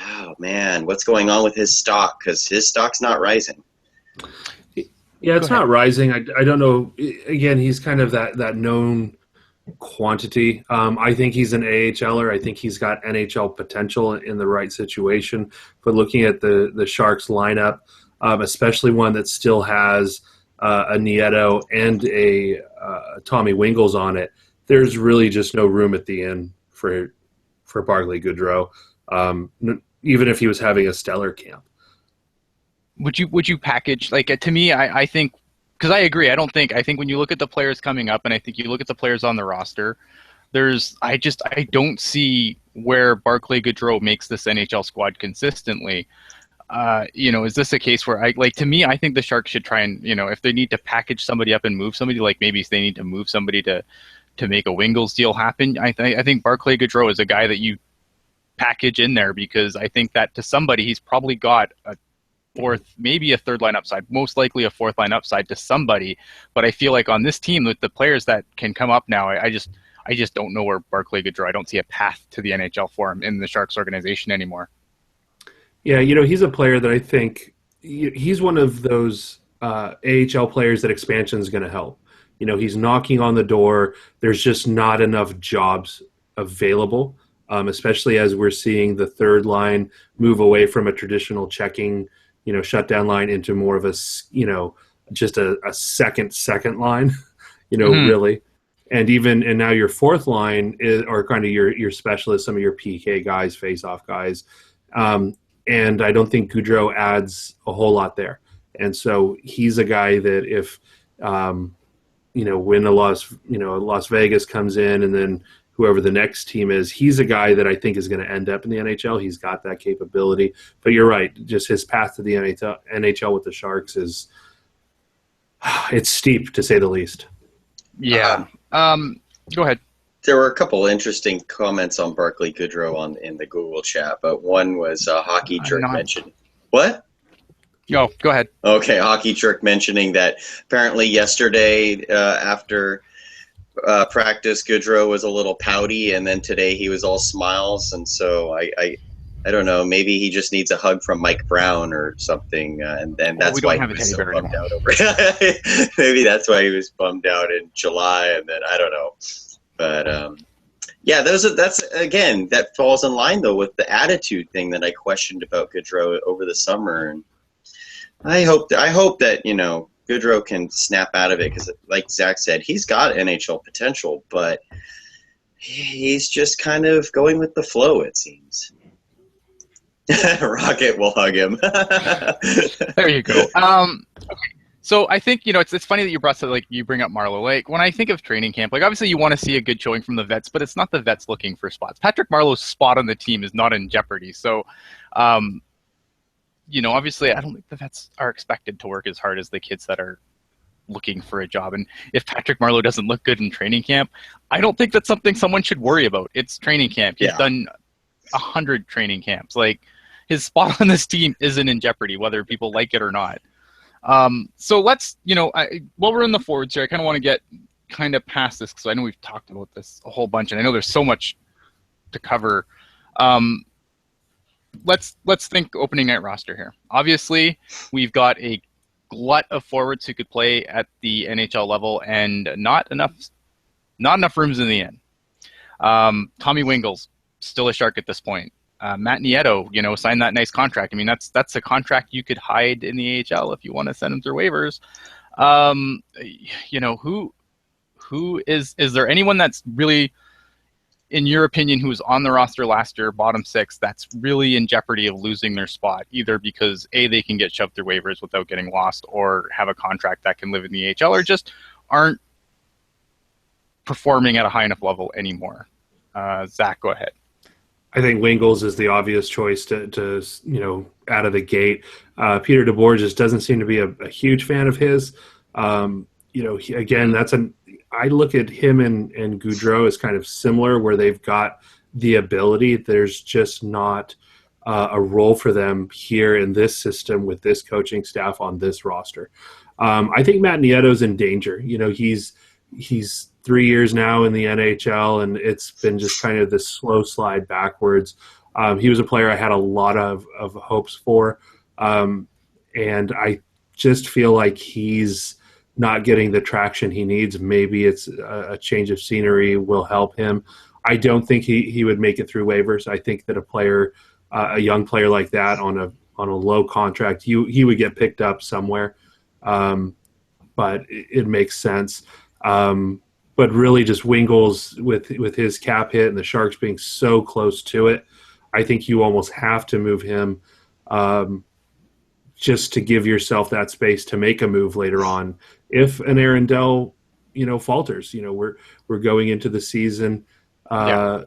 S1: oh, man, what's going on with his stock? Because his stock's not rising.
S2: Yeah, it's not rising. I don't know. Again, he's kind of that known quantity. I think he's an AHLer. I think he's got NHL potential in the right situation. But looking at the Sharks lineup, especially one that still has a Nieto and a Tommy Wingles on it, there's really just no room at the end for Barclay Goodrow, even if he was having a stellar camp.
S3: Would you package, like, to me, I think, because I agree, I think when you look at the players coming up, and I think you look at the players on the roster, I don't see where Barclay Goodrow makes this NHL squad consistently. Is this a case where to me, I think the Sharks should try and, if they need to package somebody up and move somebody, like maybe they need to move somebody to make a Wingles deal happen. I think Barclay Goodrow is a guy that you package in there, because I think that to somebody, he's probably got a fourth, maybe a third line upside, most likely a fourth line upside to somebody. But I feel like on this team, with the players that can come up now, I just don't know where Barclay Goodrow, I don't see a path to the NHL for him in the Sharks organization anymore.
S2: Yeah, he's a player that I think he's one of those AHL players that expansion is going to help. He's knocking on the door. There's just not enough jobs available, especially as we're seeing the third line move away from a traditional checking, shutdown line into more of a, just a second line, really. And now your fourth line are kind of your specialists, some of your PK guys, face-off guys. And I don't think Goodrow adds a whole lot there. And so he's a guy that if, when Las Vegas comes in, and then whoever the next team is, he's a guy that I think is going to end up in the NHL. He's got that capability. But you're right, just his path to the NHL with the Sharks it's steep, to say the least.
S3: Yeah. Go ahead.
S1: There were a couple interesting comments on Barclay Goodrow in the Google chat, but one was Hockey Jerk mentioned. What?
S3: Go ahead.
S1: Okay, Hockey Jerk mentioning that apparently yesterday after practice, Goodrow was a little pouty, and then today he was all smiles, and so I don't know. Maybe he just needs a hug from Mike Brown or something, and that's
S3: we don't
S1: why
S3: have
S1: he
S3: a
S1: was
S3: teddy
S1: so
S3: bear
S1: bummed
S3: anymore.
S1: out over it. Maybe that's why he was bummed out in July, and then I don't know. But yeah, that's again that falls in line though with the attitude thing that I questioned about Goodrow over the summer, and I hope that Goodrow can snap out of it because, like Zach said, he's got NHL potential, but he's just kind of going with the flow, it seems. Rocket will hug him.
S3: There you go. Okay. So I think it's funny that you bring up Marleau. Like when I think of training camp, like obviously you want to see a good showing from the vets, but it's not the vets looking for spots. Patrick Marleau's spot on the team is not in jeopardy. So, obviously I don't think the vets are expected to work as hard as the kids that are looking for a job. And if Patrick Marleau doesn't look good in training camp, I don't think that's something someone should worry about. It's training camp. He's done 100 training camps. Like his spot on this team isn't in jeopardy, whether people like it or not. So let's, while we're in the forwards here, I kind of want to get past this because I know we've talked about this a whole bunch, and I know there's so much to cover. Let's think opening night roster here. Obviously, we've got a glut of forwards who could play at the NHL level, and not enough rooms in the inn. Tommy Wingels, still a Shark at this point. Matt Nieto, signed that nice contract. I mean, that's a contract you could hide in the AHL if you want to send him through waivers. Who is there anyone that's really, in your opinion, who was on the roster last year, bottom six, that's really in jeopardy of losing their spot, either because they can get shoved through waivers without getting lost, or have a contract that can live in the AHL, or just aren't performing at a high enough level anymore? Zach, go ahead.
S2: I think Wingels is the obvious choice to out of the gate. Peter DeBoer just doesn't seem to be a huge fan of his. I look at him and Goudreau as kind of similar, where they've got the ability. There's just not a role for them here in this system with this coaching staff on this roster. I think Matt Nieto's in danger. He's 3 years now in the NHL, and it's been just kind of this slow slide backwards. He was a player I had a lot of hopes for, and I just feel like he's not getting the traction he needs. Maybe it's a change of scenery will help him. I don't think he would make it through waivers. I think that a young player like that on a low contract, he would get picked up somewhere, but it makes sense. But really just Wingels with his cap hit and the Sharks being so close to it, I think you almost have to move him just to give yourself that space to make a move later on. If an Aaron Dell, falters, we're going into the season, and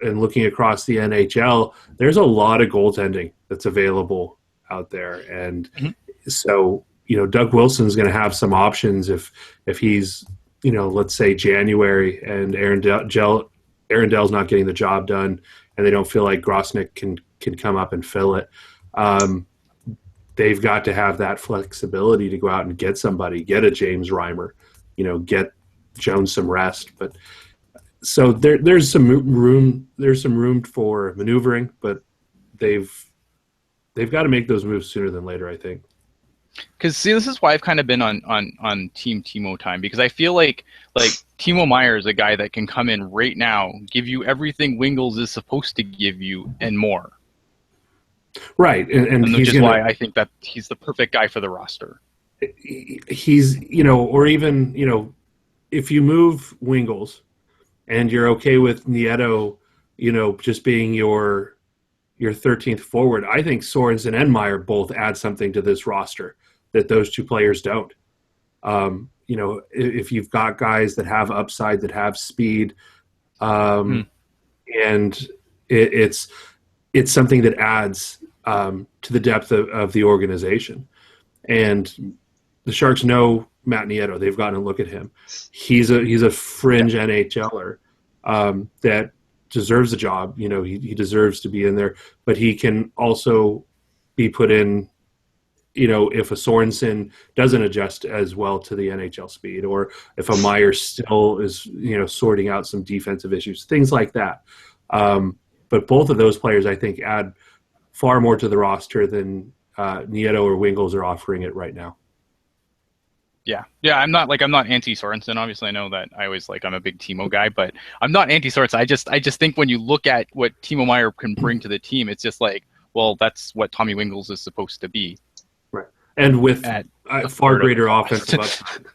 S2: looking across the NHL, there's a lot of goaltending that's available out there. And so, Doug Wilson's going to have some options if he's, let's say January and Aaron Dell's not getting the job done and they don't feel like Grosnick can come up and fill it. They've got to have that flexibility to go out and get somebody, get a James Reimer, get Jones some rest. But so there's some room for maneuvering, but they've got to make those moves sooner than later, I think.
S3: Because this is why I've kind of been on Team Timo time, because I feel like Timo Meier is a guy that can come in right now, give you everything Wingels is supposed to give you and more.
S2: Right, and
S3: which is why I think that he's the perfect guy for the roster.
S2: He's, or even, if you move Wingels and you're okay with Nieto, just being your 13th forward, I think Sorensen and Meier both add something to this roster that those two players don't. If you've got guys that have upside, that have speed, and it's something that adds to the depth of the organization. And the Sharks know Matt Nieto. They've gotten a look at him. He's a fringe NHLer that deserves a job. He deserves to be in there, but he can also be put in, if a Sorensen doesn't adjust as well to the NHL speed, or if a Meier still is, sorting out some defensive issues, things like that. but both of those players I think add far more to the roster than Nieto or Wingles are offering it right now.
S3: Yeah, I'm not anti Sorensen. Obviously, I know that I'm a big Timo guy, but I'm not anti Sorensen. I just think when you look at what Timo Meier can bring to the team, it's just like, well, that's what Tommy Wingles is supposed to be.
S2: Right, and with far greater offensive upside.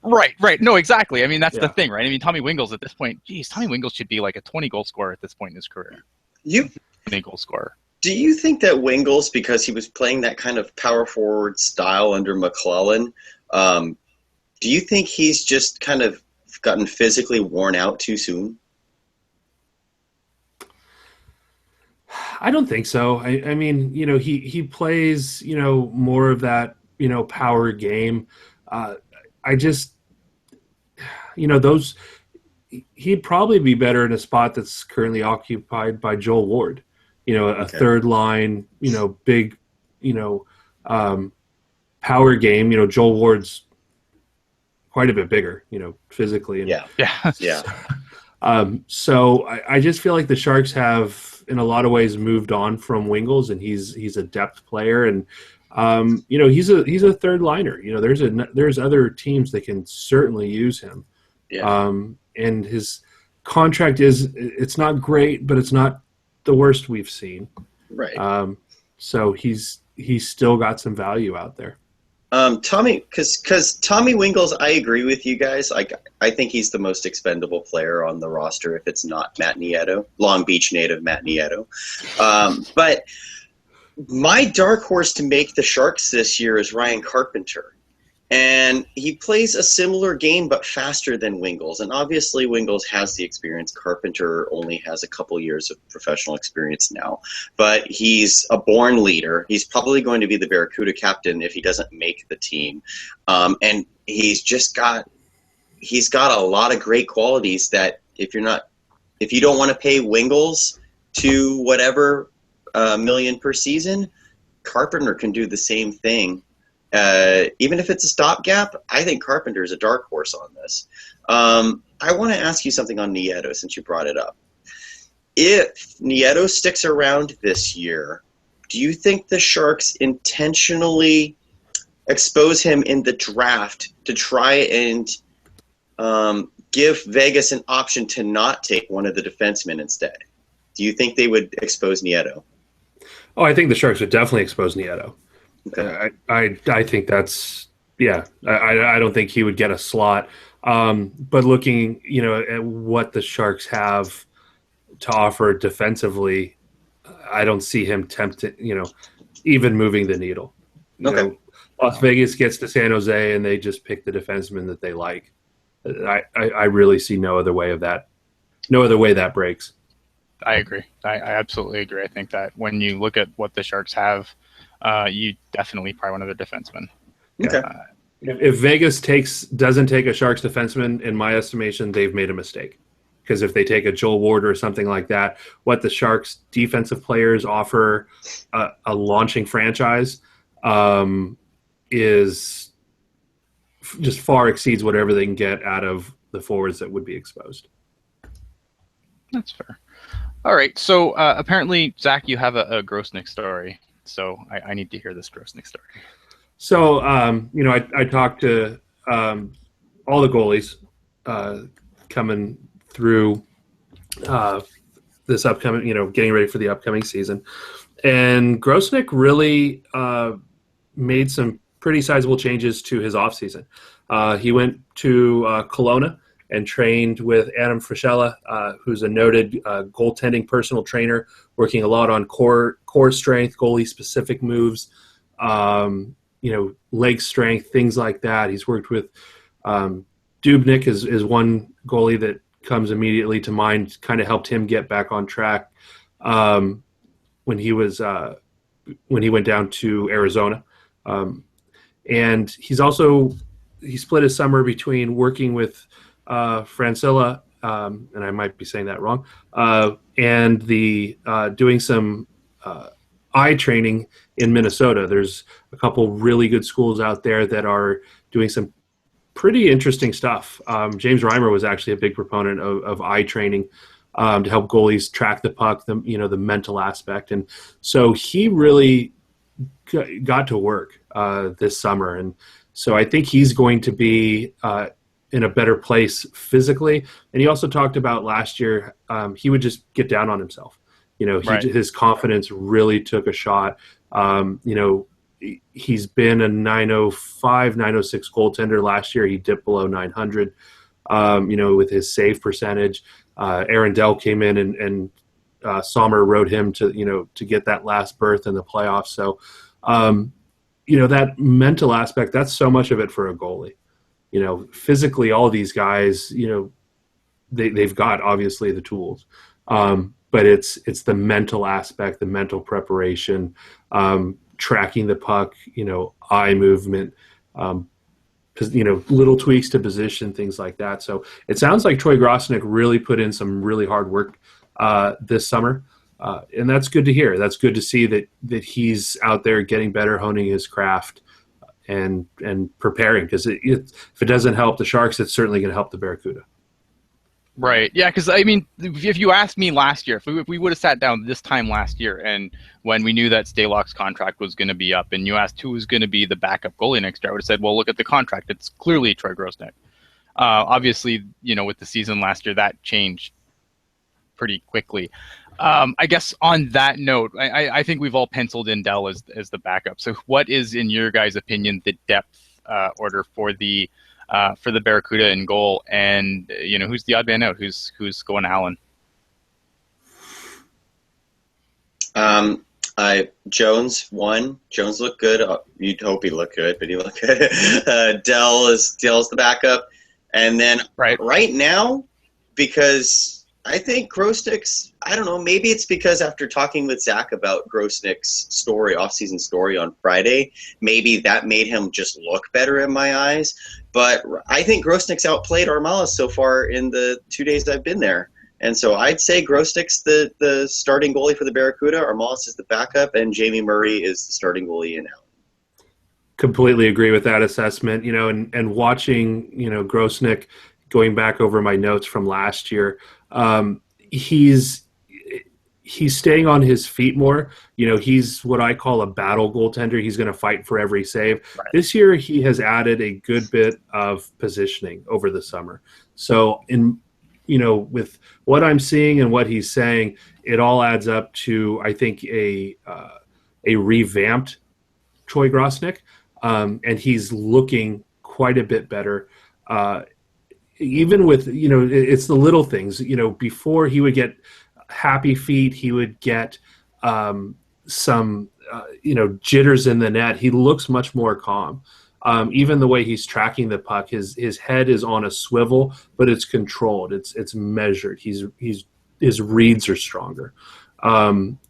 S3: Right. No, exactly. I mean, that's the thing, right? I mean, Tommy Wingles at this point, Tommy Wingles should be like a 20-goal scorer at this point in his career. 20-goal scorer.
S1: Do you think that Wingles, because he was playing that kind of power forward style under McClellan, do you think he's just kind of gotten physically worn out too soon?
S2: I don't think so. I mean, he plays, more of that, power game. I just, he'd probably be better in a spot that's currently occupied by Joel Ward, a third line, big, power game. Joel Ward's quite a bit bigger, physically. So I just feel like the Sharks have, in a lot of ways, moved on from Wingles, and he's a depth player, and he's a third liner. There's other teams that can certainly use him. And his contract it's not great, but it's not the worst we've seen.
S1: Right.
S2: So he's still got some value out there.
S1: Tommy, because Tommy Wingles, I agree with you guys. I think he's the most expendable player on the roster if it's not Matt Nieto, Long Beach native Matt Nieto. But my dark horse to make the Sharks this year is Ryan Carpenter. And he plays a similar game but faster than Wingles. And obviously Wingles has the experience. Carpenter only has a couple years of professional experience now. But he's a born leader. He's probably going to be the Barracuda captain if he doesn't make the team. And he's got a lot of great qualities that if you don't want to pay Wingles to whatever million per season, Carpenter can do the same thing. Even if it's a stopgap, I think Carpenter is a dark horse on this. I want to ask you something on Nieto since you brought it up. If Nieto sticks around this year, do you think the Sharks intentionally expose him in the draft to try and give Vegas an option to not take one of the defensemen instead? Do you think they would expose Nieto?
S2: Oh, I think the Sharks would definitely expose Nieto.
S1: Okay.
S2: I think that's I don't think he would get a slot. But looking at what the Sharks have to offer defensively, I don't see him tempted. Even moving the needle. Las Vegas gets to San Jose and they just pick the defenseman that they like. I really see no other way that breaks.
S3: I agree. I absolutely agree. I think that when you look at what the Sharks have, you definitely probably one of the defensemen.
S1: Okay.
S2: If Vegas doesn't take a Sharks defenseman, in my estimation, they've made a mistake. Because if they take a Joel Ward or something like that, what the Sharks defensive players offer a launching franchise is just far exceeds whatever they can get out of the forwards that would be exposed.
S3: That's fair. All right. So apparently, Zach, you have a Grosnick story. So I need to hear this Grosnick story.
S2: So, I talked to all the goalies coming through this upcoming, getting ready for the upcoming season. And Grosnick really made some pretty sizable changes to his offseason. He went to Kelowna and trained with Adam Frischella, who's a noted goaltending personal trainer, working a lot on core strength, goalie-specific moves, leg strength, things like that. He's worked with Dubnyk is one goalie that comes immediately to mind, kind of helped him get back on track when he went down to Arizona. And he split his summer between working with Francilla, and I might be saying that wrong, and the doing some eye training in Minnesota. There's a couple really good schools out there that are doing some pretty interesting stuff. James Reimer was actually a big proponent of eye training to help goalies track the puck, the mental aspect. And so he really got to work this summer. And so I think he's going to be in a better place physically. And he also talked about last year, he would just get down on himself. His confidence really took a shot. He's been a 905, 906 goaltender. Last year, he dipped below 900, with his save percentage. Aaron Dell came in and Sommer rode him to get that last berth in the playoffs. So, that mental aspect, that's so much of it for a goalie. Physically, all these guys, they've got obviously the tools. But it's the mental aspect, the mental preparation, tracking the puck, eye movement, little tweaks to position, things like that. So it sounds like Troy Grosnick really put in some really hard work this summer. And that's good to hear. That's good to see that he's out there getting better, honing his craft and preparing, because if it doesn't help the Sharks, it's certainly going to help the Barracuda.
S3: Right. Yeah, because, if you asked me last year, if we would have sat down this time last year, and when we knew that Stalock's contract was going to be up, and you asked who was going to be the backup goalie next year, I would have said, well, look at the contract. It's clearly Troy Grosnick. Obviously, with the season last year, that changed pretty quickly. I guess on that note, I think we've all penciled in Dell as the backup. So what is, in your guys' opinion, the depth order for the Barracuda in goal, and who's the odd man out? Who's going to Allen?
S1: Jones won. Jones looked good. You'd hope he looked good, but he looked good. Dell's the backup, and then right now, because I think Grosnick's, I don't know, maybe it's because after talking with Zach about Grosnick's off-season story on Friday, maybe that made him just look better in my eyes. But I think Grosnick's outplayed Armalis so far in the 2 days I've been there. And so I'd say Grosnick's the starting goalie for the Barracuda, Armalis is the backup, and Jamie Murray is the starting goalie in Allen.
S2: Completely agree with that assessment. And watching, Grosnick, going back over my notes from last year, he's staying on his feet more. He's what I call a battle goaltender. He's going to fight for every save. Right. This year, he has added a good bit of positioning over the summer. So with what I'm seeing and what he's saying, it all adds up to, I think, a revamped Troy Grosnick, and he's looking quite a bit better. Even with, it's the little things. Before he would get happy feet, he would get some jitters in the net. He looks much more calm. Even the way he's tracking the puck, his head is on a swivel, but it's controlled. It's measured. His reads are stronger.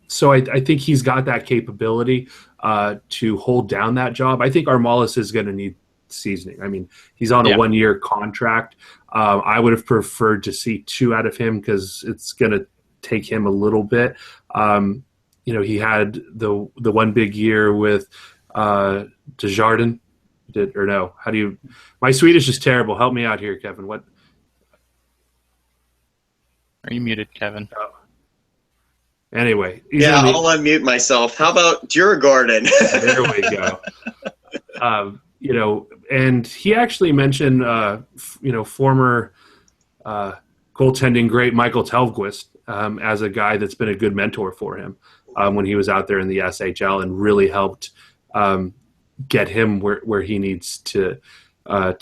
S2: So I think he's got that capability to hold down that job. I think Armalis is going to need seasoning. He's on a 1-year contract. I would have preferred to see 2 out of him, because it's going to take him a little bit. He had the one big year with Desjardins. My Swedish is terrible. Help me out here, Kevin. What?
S3: Are you muted, Kevin?
S2: Oh. Anyway.
S1: I'll unmute myself. How about Djurgården?
S2: There we go. And he actually mentioned, former goaltending great Michael Telvquist as a guy that's been a good mentor for him when he was out there in the SHL, and really helped get him where he needs to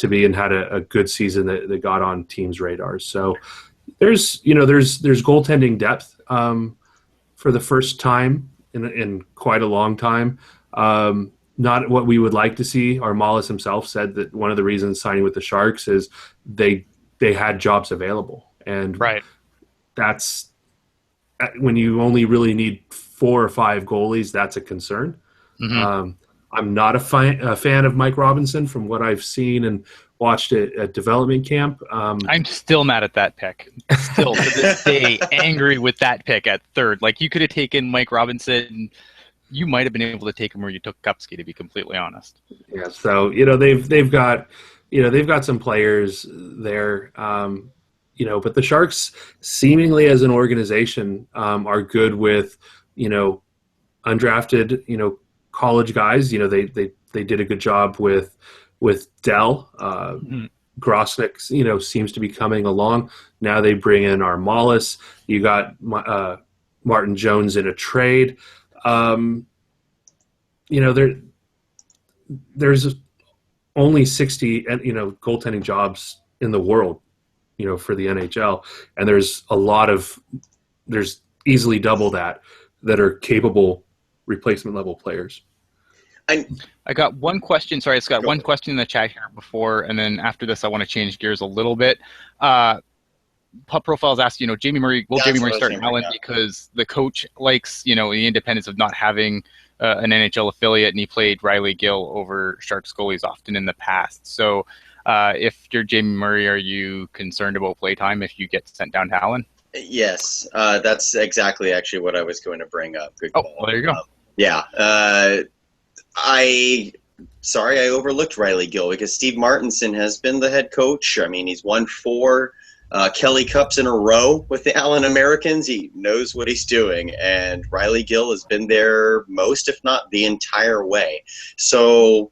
S2: be, and had a good season that got on teams' radars. So there's goaltending depth for the first time in quite a long time. Not what we would like to see. Armalis himself said that one of the reasons signing with the Sharks is they had jobs available, and that's when you only really need 4 or 5 goalies. That's a concern. Mm-hmm. I'm not a fan of Mike Robinson from what I've seen and watched at development camp.
S3: I'm still mad at that pick. Still to this day, angry with that pick at third. Like, you could have taken Mike Robinson. You might have been able to take him where you took Kupski, to be completely honest.
S2: Yeah. So they've got some players there. but the Sharks seemingly as an organization are good with, undrafted, college guys. They did a good job with Dell. Grosnick, seems to be coming along. Now they bring in Armalis. You got Martin Jones in a trade. There's only 60, goaltending jobs in the world, for the NHL, and there's easily double that are capable replacement level players.
S3: I got one question. Sorry, it's got one question in the chat here before, and then after this, I want to change gears a little bit. Pup Profiles asked, Jamie Murray, will Jamie Murray start in Allen because the coach likes, the independence of not having an NHL affiliate, and he played Riley Gill over Sharks goalies often in the past. So if you're Jamie Murray, are you concerned about playtime if you get sent down to Allen?
S1: Yes, that's exactly actually what I was going to bring up. Good call.
S3: Well, there you go.
S1: Yeah. I overlooked Riley Gill because Steve Martinson has been the head coach. I mean, he's won 4 Kelly Cups in a row with the Allen Americans. He knows what he's doing, and Riley Gill has been there most, if not the entire way. So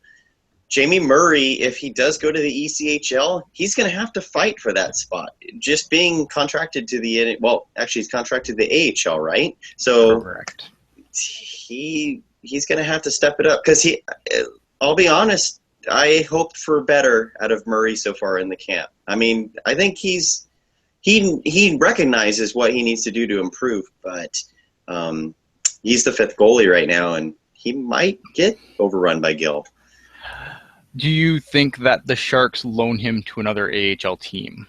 S1: Jamie Murray, if he does go to the ECHL, he's going to have to fight for that spot. Just being contracted to he's contracted to the AHL, right? So
S3: correct.
S1: He's going to have to step it up because I'll be honest, I hoped for better out of Murray so far in the camp. I mean, I think he recognizes what he needs to do to improve, but he's the 5th goalie right now, and he might get overrun by Gill.
S3: Do you think that the Sharks loan him to another AHL team?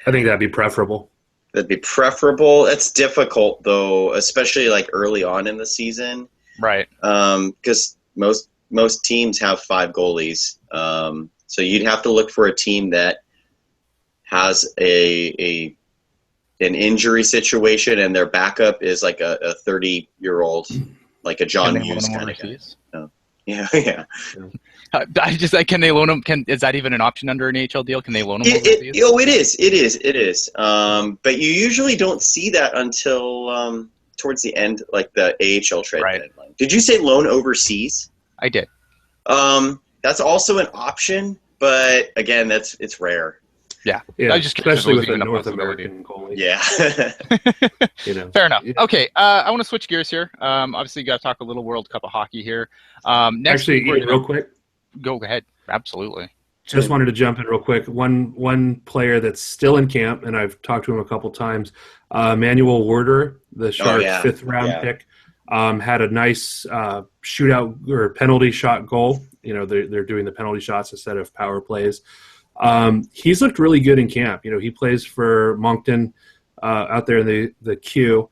S2: I think that'd be preferable.
S1: That'd be preferable. It's difficult, though, especially like early on in the season.
S3: Right.
S1: Because most teams have 5 goalies. So you'd have to look for a team that has an injury situation and their backup is like a 30-year-old, like a John Hughes kind of guy. No. Yeah.
S3: Can they loan him? Is that even an option under an AHL deal? Can they loan him overseas?
S1: It is. But you usually don't see that until towards the end, like the AHL trade deadline. Did you say loan overseas?
S3: I did.
S1: That's also an option, but again, it's rare.
S3: Yeah.
S2: I just especially with a North American goalie.
S1: Yeah.
S3: Fair enough. Yeah. Okay. I want to switch gears here. Obviously, you got to talk a little World Cup of hockey here. Next
S2: actually, real quick.
S3: Go ahead. Absolutely.
S2: Just wanted to jump in real quick. One player that's still in camp, and I've talked to him a couple times, Manuel Werder, the Sharks' 5th round pick, had a nice shootout or penalty shot goal. They're doing the penalty shots instead of power plays. He's looked really good in camp. He plays for Moncton out there in the Q.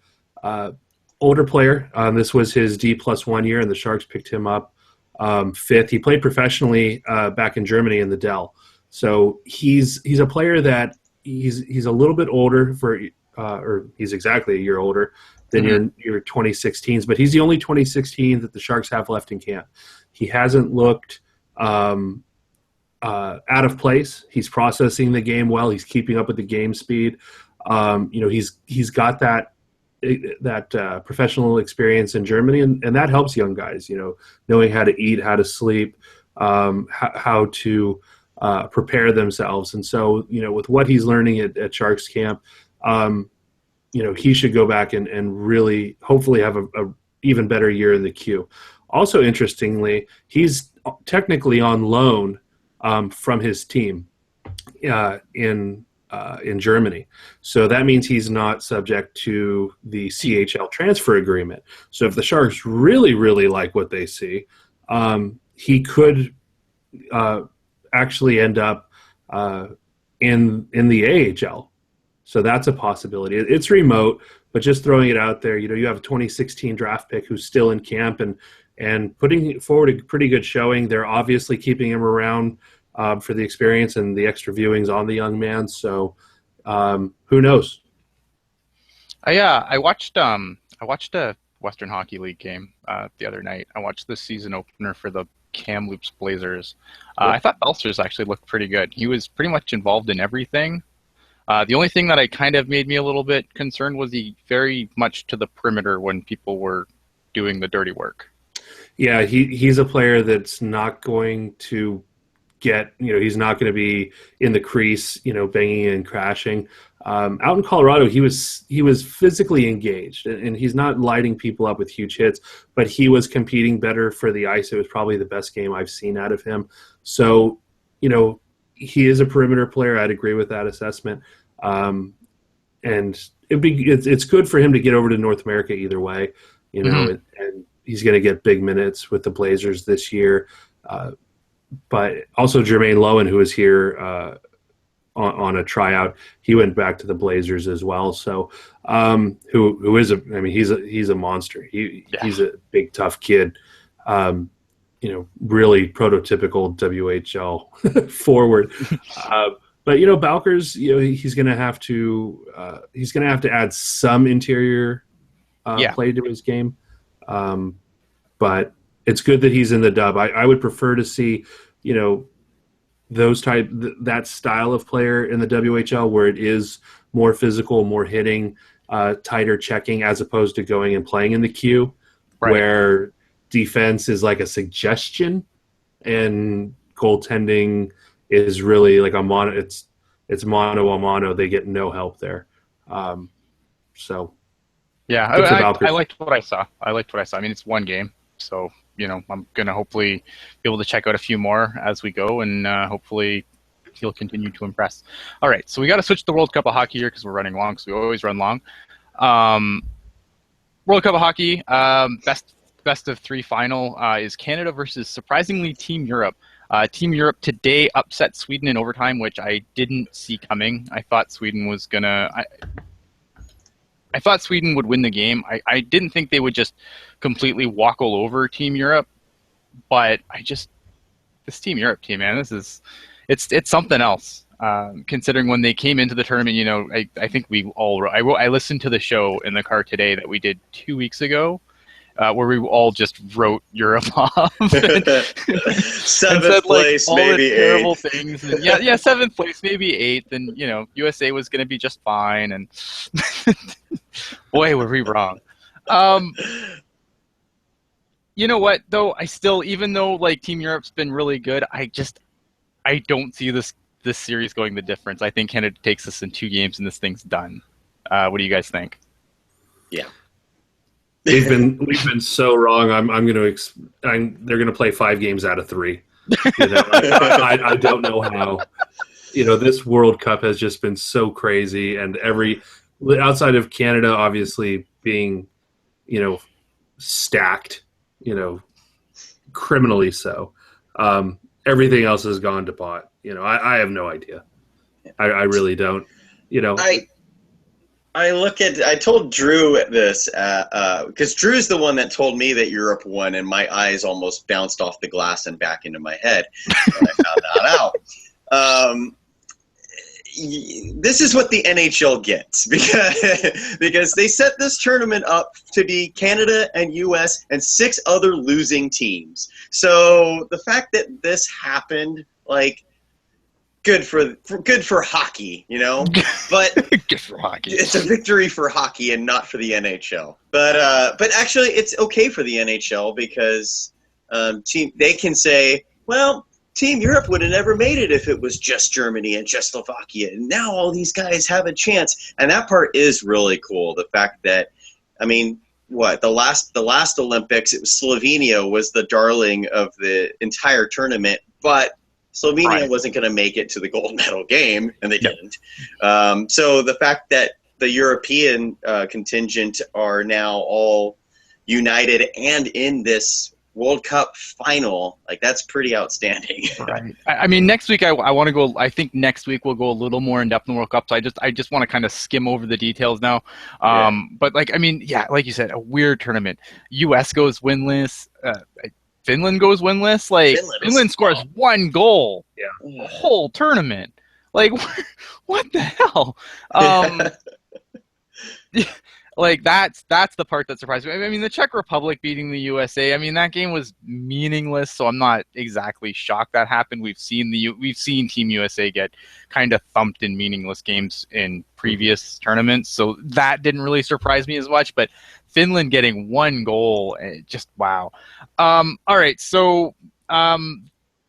S2: Older player. This was his D+1 year, and the Sharks picked him up 5th. He played professionally back in Germany in the Dell. So he's a player that he's a little bit older or he's exactly a year older than your 2016s, but he's the only 2016 that the Sharks have left in camp. He hasn't looked out of place. He's processing the game well. He's keeping up with the game speed. He's got that professional experience in Germany, and that helps young guys. Knowing how to eat, how to sleep, how to prepare themselves. And so, with what he's learning at Sharks camp, he should go back and really hopefully have a even better year in the Q. Also, interestingly, he's technically on loan from his team in Germany. So that means he's not subject to the CHL transfer agreement. So if the Sharks really, really like what they see, he could actually end up in the AHL. So that's a possibility. It's remote, but just throwing it out there, you have a 2016 draft pick who's still in camp and putting forward a pretty good showing. They're obviously keeping him around for the experience and the extra viewings on the young man. So who knows?
S3: I watched a Western Hockey League game the other night. I watched the season opener for the Kamloops Blazers. I thought Belsters actually looked pretty good. He was pretty much involved in everything. The only thing that I kind of made me a little bit concerned was he very much to the perimeter when people were doing the dirty work.
S2: Yeah, he's a player that's not going to get, he's not going to be in the crease, banging and crashing. Out in Colorado, he was physically engaged, and he's not lighting people up with huge hits, but he was competing better for the ice. It was probably the best game I've seen out of him. So, he is a perimeter player. I'd agree with that assessment. And it's good for him to get over to North America either way, and he's going to get big minutes with the Blazers this year. But also Jermaine Lowen, who was here on a tryout, he went back to the Blazers as well. So, who is he's a monster. He's a big tough kid. Really prototypical WHL forward. But Balkers, he's going to have to add some interior play to his game. But it's good that he's in the dub. I would prefer to see, that style of player in the WHL where it is more physical, more hitting, tighter checking, as opposed to going and playing in the queue, where defense is like a suggestion and goaltending is really like a mono. It's mono a mono. They get no help there. So
S3: yeah, I liked what I saw. I mean, it's one game, so I'm gonna hopefully be able to check out a few more as we go, and hopefully he'll continue to impress. All right, so we got to switch to the World Cup of Hockey here because we're running long, because we always run long. World Cup of Hockey, best of three final is Canada versus, surprisingly, Team Europe. Team Europe today upset Sweden in overtime, which I didn't see coming. I thought Sweden was gonna. I thought Sweden would win the game. I didn't think they would just completely walk all over Team Europe, but this Team Europe team, man, it's something else. Considering when they came into the tournament, I think I listened to the show in the car today that we did 2 weeks ago, where we all just wrote Europe off.
S1: Seventh place, maybe eighth.
S3: Things. And yeah, seventh place, maybe eighth, and USA was going to be just fine. And boy, were we wrong. You know what though? I still, even though Team Europe's been really good, I don't see this series going the difference. I think Canada takes us in 2 games and this thing's done. What do you guys think?
S1: Yeah.
S2: We've been so wrong. They're gonna play 5 games out of 3. I don't know how. This World Cup has just been so crazy, and outside of Canada, obviously being, stacked, criminally so. Everything else has gone to pot. I have no idea. I really don't.
S1: I told Drew this because Drew's the one that told me that Europe won, and my eyes almost bounced off the glass and back into my head when I found that out. This is what the NHL gets because they set this tournament up to be Canada and US and 6 other losing teams. So the fact that this happened, good for hockey, but
S3: good for hockey.
S1: It's a victory for hockey and not for the NHL. But actually, it's okay for the NHL because they can say, well, Team Europe would have never made it if it was just Germany and just Slovakia. And now all these guys have a chance, and that part is really cool. The fact that, the last Olympics, it was Slovenia was the darling of the entire tournament, but Slovenia wasn't going to make it to the gold medal game, and they didn't. So the fact that the European contingent are now all united and in this World Cup final, that's pretty outstanding.
S3: Right. Next week I want to go. I think next week we'll go a little more in depth in the World Cup. So I just want to kind of skim over the details now. But like you said, a weird tournament. U.S. goes winless. Finland goes winless. Finland scores 1 goal.
S2: Yeah.
S3: The whole tournament. What the hell? Like that's the part that surprised me. I mean, the Czech Republic beating the USA. I mean, that game was meaningless, so I'm not exactly shocked that happened. We've seen Team USA get kind of thumped in meaningless games in previous tournaments, so that didn't really surprise me as much. But Finland getting 1 goal, just wow. All right, so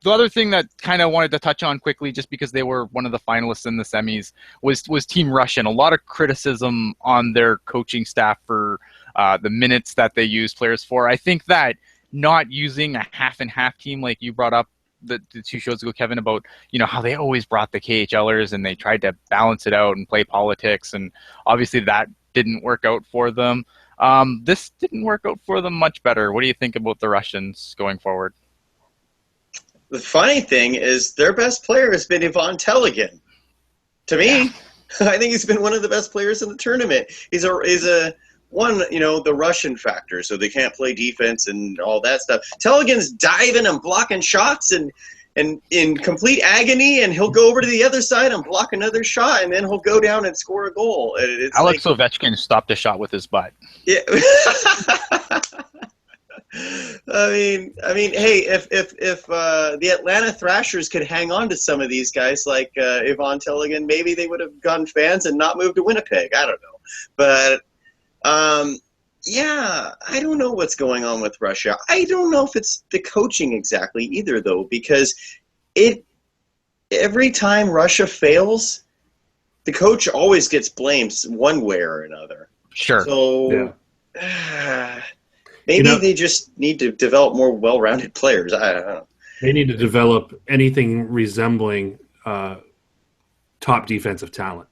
S3: the other thing that kind of wanted to touch on quickly, just because they were one of the finalists in the semis, was Team Russia. And a lot of criticism on their coaching staff for the minutes that they use players for. I think that not using a half and half team, like you brought up the 2 shows ago, Kevin, about how they always brought the KHLers and they tried to balance it out and play politics, and obviously that didn't work out for them. This didn't work out for them much better. What do you think about the Russians going forward?
S1: The funny thing is their best player has been Ivan Telegin. To me, I think he's been one of the best players in the tournament. He's a one, the Russian factor, so they can't play defense and all that stuff. Telegin's diving and blocking shots and in complete agony, and he'll go over to the other side and block another shot, and then he'll go down and score a goal. It's
S3: Alex Ovechkin stopped a shot with his butt.
S1: Yeah. I mean, hey, if the Atlanta Thrashers could hang on to some of these guys like Ivan Telegin, maybe they would have gone fans and not moved to Winnipeg. I don't know, but yeah, I don't know what's going on with Russia. I don't know if it's the coaching exactly either, though, because every time Russia fails, the coach always gets blamed one way or another.
S3: Sure.
S1: So. Yeah. Maybe they just need to develop more well-rounded players. I don't know.
S2: They need to develop anything resembling top defensive talent.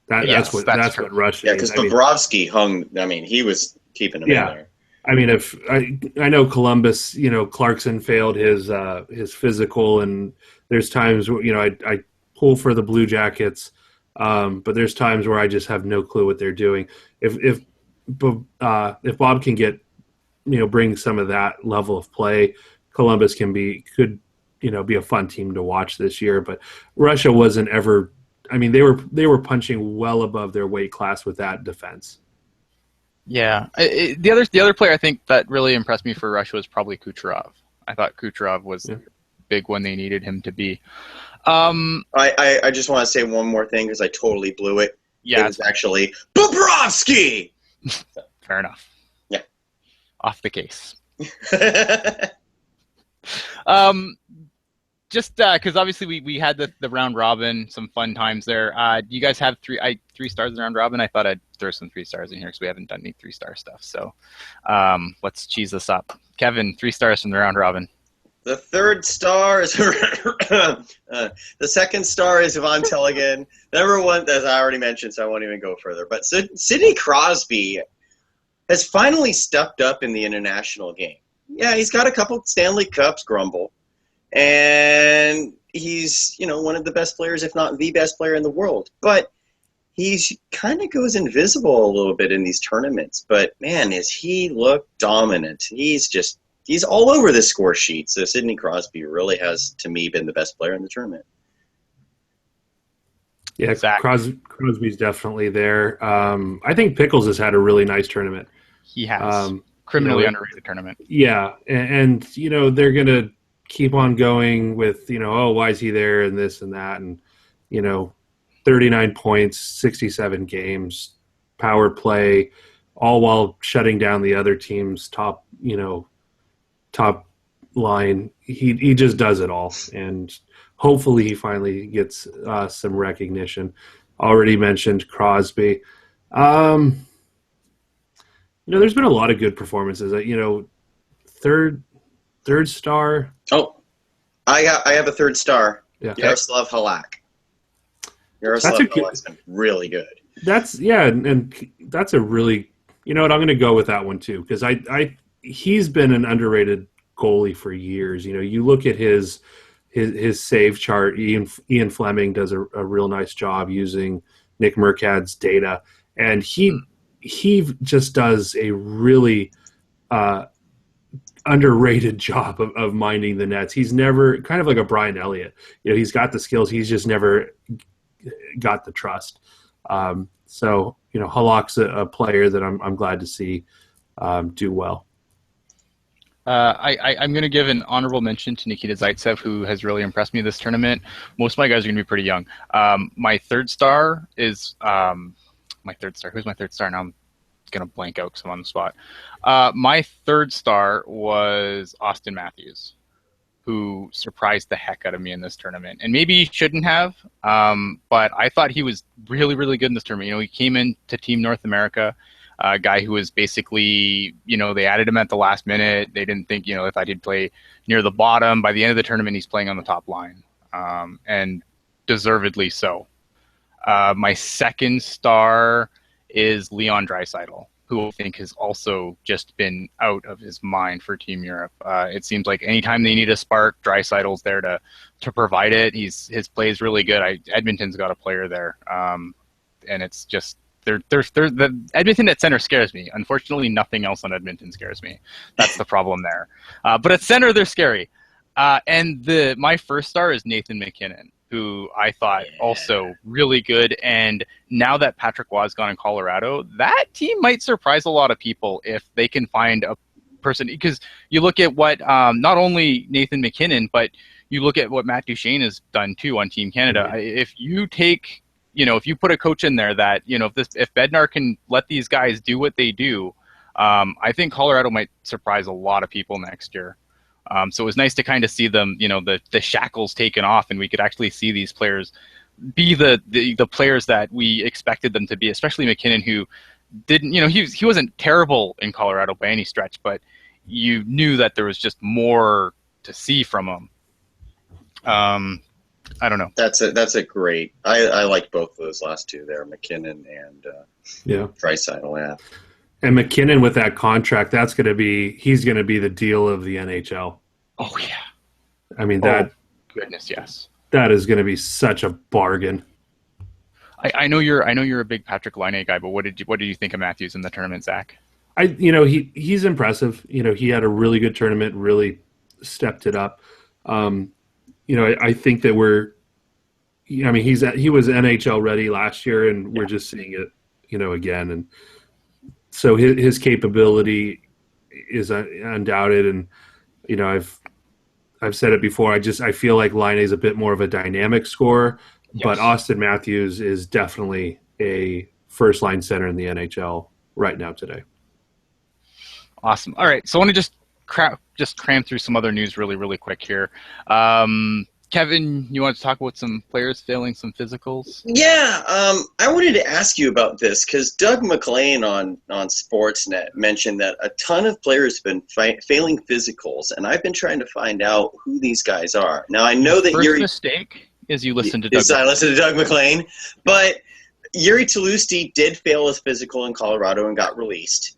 S2: That's what Russia.
S1: Yeah, because Bobrovsky hung. I mean, he was keeping him in there.
S2: I mean, if I know Columbus, Clarkson failed his physical, and there's times where I pull for the Blue Jackets, but there's times where I just have no clue what they're doing. If Bob can get bring some of that level of play, Columbus could be a fun team to watch this year. But Russia wasn't ever. I mean, they were punching well above their weight class with that defense.
S3: Yeah, the other player I think that really impressed me for Russia was probably Kucherov. I thought Kucherov was big when they needed him to be.
S1: I just want to say one more thing because I totally blew it.
S3: Yeah,
S1: it was actually Bobrovsky.
S3: Fair enough.
S1: Yeah,
S3: off the case. Just because obviously we had the round robin, some fun times there. Do you guys have three stars in the round robin? I thought I'd throw some 3 stars in here because we haven't done any 3-star stuff. So let's cheese this up. Kevin, 3 stars from the round robin.
S1: The 3rd star is the 2nd star is Ivan Telegin. Number 1, as I already mentioned, so I won't even go further. But Sidney Crosby has finally stepped up in the international game. Yeah, he's got a couple Stanley Cups, grumble. And he's, one of the best players, if not the best player in the world. But he's kind of goes invisible a little bit in these tournaments. But, man, has he looked dominant. He's all over the score sheet. So Sidney Crosby really has, to me, been the best player in the tournament.
S2: Yeah, Crosby's definitely there. I think Pickles has had a really nice tournament.
S3: He has. Criminally underrated tournament.
S2: Yeah, and they're going to keep on going with, why is he there and this and that, and 39 points, 67 games, power play, all while shutting down the other team's top line. He just does it all, and hopefully he finally gets some recognition. Already mentioned Crosby. There's been a lot of good performances. Third star.
S1: Oh, I have a 3rd star.
S2: Yeah.
S1: Yaroslav Halak. Halak's been really good.
S2: And that's a really. I'm going to go with that one too because he's been an underrated goalie for years. You look at his save chart. Ian Fleming does a real nice job using Nick Mercad's data, and he just does a really underrated job of minding the nets. He's never kind of like a Brian Elliott. He's got the skills. He's just never got the trust. So, Halak's a player that I'm glad to see do well.
S3: I'm going to give an honorable mention to Nikita Zaitsev, who has really impressed me this tournament. Most of my guys are going to be pretty young. My third star is my third star. Who's my third star? Now I'm going to blank out because I'm on the spot. My third star was Austin Matthews, who surprised the heck out of me in this tournament. And maybe he shouldn't have, but I thought he was really, really good in this tournament. He came into Team North America, a guy who was basically, they added him at the last minute. They didn't think, if I did play near the bottom. By the end of the tournament, he's playing on the top line, and deservedly so. My second star is Leon Draisaitl, who I think has also just been out of his mind for Team Europe. It seems like anytime they need a spark, Draisaitl's there to provide it. His play is really good. Edmonton's got a player there, and it's just the Edmonton at center scares me. Unfortunately, nothing else on Edmonton scares me. That's the problem there. But at center, they're scary. And my first star is Nathan McKinnon, who I thought also really good. And now that Patrick Roy's gone in Colorado, that team might surprise a lot of people if they can find a person. Because you look at what not only Nathan McKinnon, but you look at what Matt Duchene has done too on Team Canada. If you take, if you put a coach in there that, if Bednar can let these guys do what they do, I think Colorado might surprise a lot of people next year. So it was nice to kind of see them, the shackles taken off, and we could actually see these players be the players that we expected them to be, especially McKinnon, who didn't, he wasn't terrible in Colorado by any stretch, but you knew that there was just more to see from him. I don't know.
S1: That's a great. I like both of those last two there, McKinnon and Draisaitl. Yeah.
S2: And McKinnon with that contract, he's going to be the deal of the NHL.
S3: Oh yeah.
S2: I mean
S3: goodness, yes.
S2: That is going to be such a bargain.
S3: I know you're a big Patrick Laine guy, but what did you think of Matthews in the tournament, Zach?
S2: He's impressive. He had a really good tournament, really stepped it up. I think that he was NHL ready last year, and we're just seeing it, again. And so his capability is undoubted. And, I've said it before. I feel like Laine is a bit more of a dynamic scorer, but Austin Matthews is definitely a first line center in the NHL right now today.
S3: Awesome. All right. So I want to just cram through some other news really, really quick here. Kevin, you want to talk about some players failing some physicals?
S1: Yeah, I wanted to ask you about this because Doug McLean on Sportsnet mentioned that a ton of players have been failing physicals, and I've been trying to find out who these guys are. Now, I know that
S3: First mistake is you listen to Doug McLean.
S1: I listened to Doug McLean, but Yuri Tulusti did fail his physical in Colorado and got released.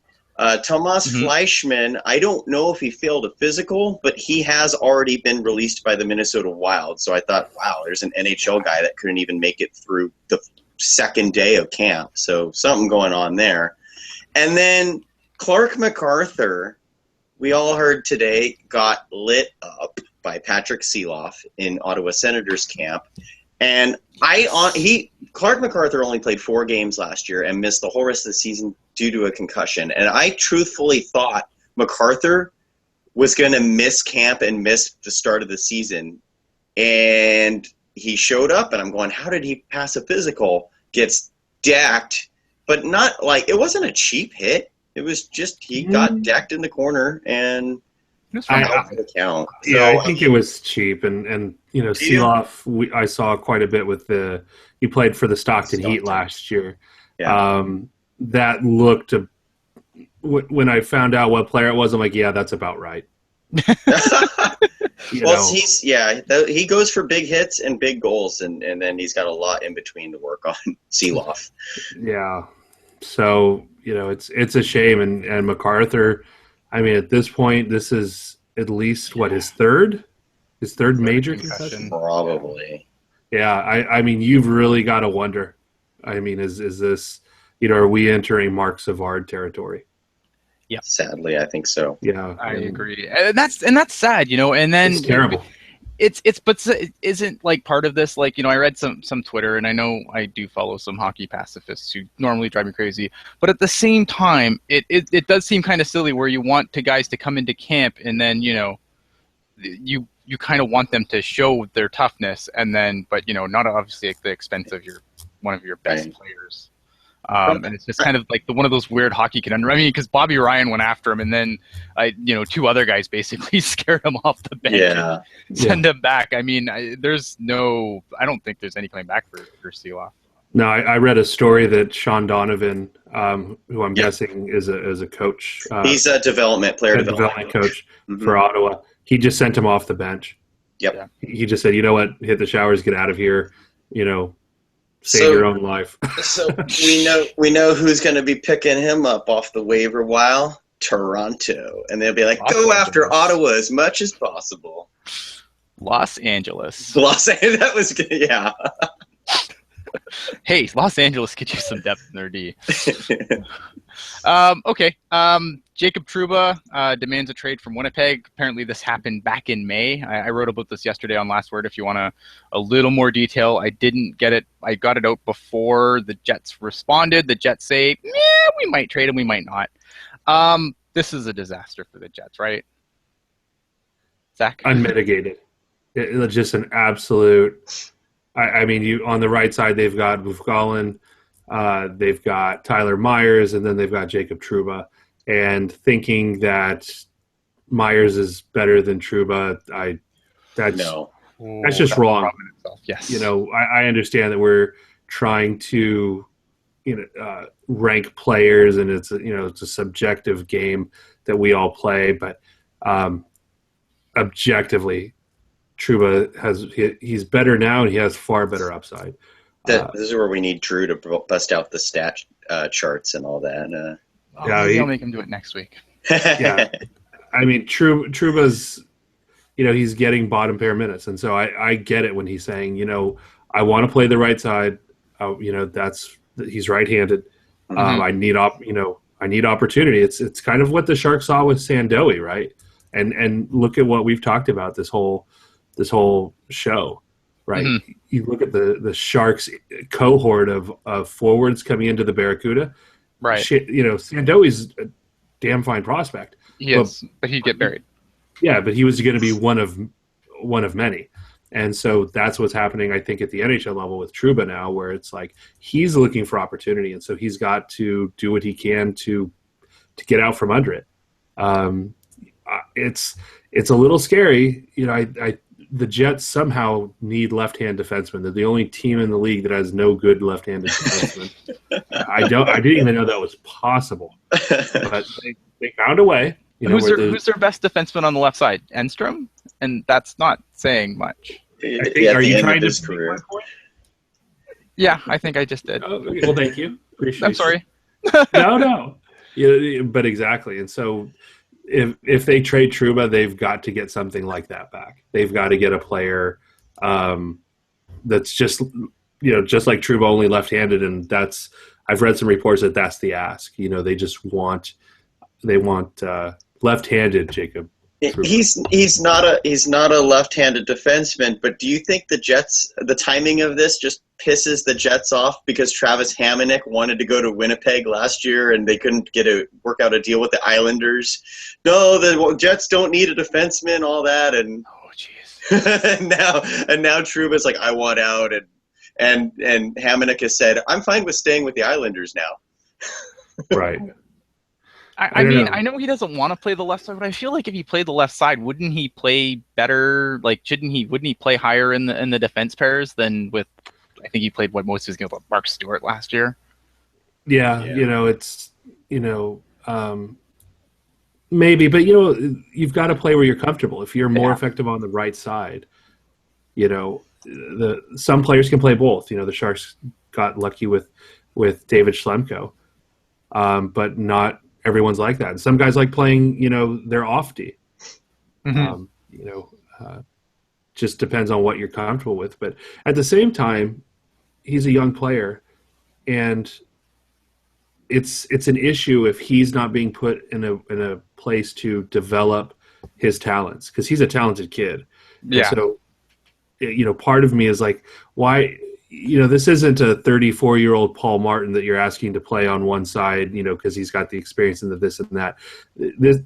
S1: Tomas Fleischmann, I don't know if he failed a physical, but he has already been released by the Minnesota Wild. So I thought, wow, there's an NHL guy that couldn't even make it through the second day of camp. So something going on there. And then Clark MacArthur, we all heard today, got lit up by Patrick Seeloff in Ottawa Senators camp. And Clark MacArthur only played 4 games last year and missed the whole rest of the season due to a concussion. And I truthfully thought MacArthur was going to miss camp and miss the start of the season. And he showed up, and I'm going, how did he pass a physical? Gets decked, but not like, it wasn't a cheap hit. It was just he got decked in the corner, and
S2: I think it was cheap, and Seeloff, I saw quite a bit with he played for the Stockton Heat last year. Yeah. That looked when I found out what player it was, I'm like, yeah, that's about right.
S1: He goes for big hits and big goals, and then he's got a lot in between to work on. Seeloff.
S2: Yeah. So, it's a shame, and MacArthur, I mean, at this point, this is at least his third major concussion?
S1: Probably.
S2: Yeah, I mean, you've really got to wonder. I mean, is this, are we entering Mark Savard territory?
S3: Yeah.
S1: Sadly, I think so.
S2: Yeah.
S3: I agree. And that's sad, and then
S2: it's terrible.
S3: it isn't like part of this. Like, I read some Twitter, and I know I do follow some hockey pacifists who normally drive me crazy. But at the same time, it does seem kind of silly where you want guys to come into camp and then you kind of want them to show their toughness, and then but not obviously at the expense of one of your best players. And it's just kind of like one of those weird hockey conundrum. I mean, because Bobby Ryan went after him, and then two other guys basically scared him off the bench and send him back. I mean, I don't think there's any coming back for Seeloff.
S2: No, I read a story that Sean Donovan, who I'm guessing is a coach.
S1: He's a development
S2: coach for Ottawa. He just sent him off the bench.
S1: Yep.
S2: Yeah. He just said, "You know what? Hit the showers, get out of here. Save your own life."
S1: So we know who's going to be picking him up off the waiver wire. Toronto, and they'll be like, go after Ottawa as much as possible.
S3: Los Angeles.
S1: That was good. Yeah.
S3: Hey, Los Angeles could use some depth in their D. Okay. Jacob Trouba demands a trade from Winnipeg. Apparently this happened back in May. I wrote about this yesterday on Last Word. If you want a little more detail, I didn't get it. I got it out before the Jets responded. The Jets say, we might trade him, we might not. This is a disaster for the Jets, right? Zach?
S2: Unmitigated. It's just an absolute... I mean, you on the right side, they've got Bufgalin, they've got Tyler Myers, and then they've got Jacob Trouba. And thinking that Myers is better than Trouba, that's just wrong.
S3: Yes.
S2: I understand that we're trying to rank players, and it's a subjective game that we all play, but objectively, Trouba he's better now, and he has far better upside.
S1: This is where we need Drew to bust out the stat charts and all that.
S3: I'll make him do it next week.
S2: Yeah, I mean, Trouba's, he's getting bottom pair minutes, and so I get it when he's saying, I want to play the right side. He's right-handed.
S1: Mm-hmm.
S2: I need opportunity. It's kind of what the Sharks saw with Sandoe, right? And look at what we've talked about this whole show, right? Mm-hmm. You look at the Sharks cohort of forwards coming into the Barracuda,
S3: right?
S2: Sandoe's a damn fine prospect.
S3: Yes, but he'd get buried.
S2: Yeah, but he was going to be one of many. And so that's what's happening, I think, at the NHL level with Trouba now, where it's like he's looking for opportunity, and so he's got to do what he can to get out from under it. It's a little scary. The Jets somehow need left-hand defensemen. They're the only team in the league that has no good left-handed defensemen. I didn't even know that was possible, but they found a way.
S3: Who's their best defenseman on the left side? Enstrom? And that's not saying much.
S2: Are you trying to career?
S3: Yeah, I think I just did.
S2: Oh, well, thank you. Appreciate
S3: I'm sorry.
S2: No. But exactly. And so if they trade Trouba, they've got to get something like that back. They've got to get a player that's just like Trouba, only left-handed, and I've read some reports that that's the ask. They want left-handed Jacob Trouba.
S1: He's not a left-handed defenseman, but do you think the timing of this just pisses the Jets off because Travis Hamonic wanted to go to Winnipeg last year and they couldn't work out a deal with the Islanders? No, the Jets don't need a defenseman, all that, and
S3: oh jeez.
S1: and now Trouba's like, I want out, and Hamonic has said, I'm fine with staying with the Islanders now.
S2: Right.
S3: I mean, I know he doesn't want to play the left side, but I feel like if he played the left side, wouldn't he play better? Like, wouldn't he play higher in the defense pairs than with? I think he played most of his games with Mark Stewart last year.
S2: Yeah. It's maybe, but you've got to play where you're comfortable. If you're more effective on the right side, some players can play both. The Sharks got lucky with David Schlemko, but not everyone's like that. And some guys like playing, their off D. Mm-hmm. Just depends on what you're comfortable with. But at the same time, he's a young player, and it's an issue if he's not being put in a place to develop his talents, because he's a talented kid.
S3: Yeah.
S2: And so part of me is like, why? This isn't a 34-year-old Paul Martin that you're asking to play on one side, because he's got the experience and the this and that. This,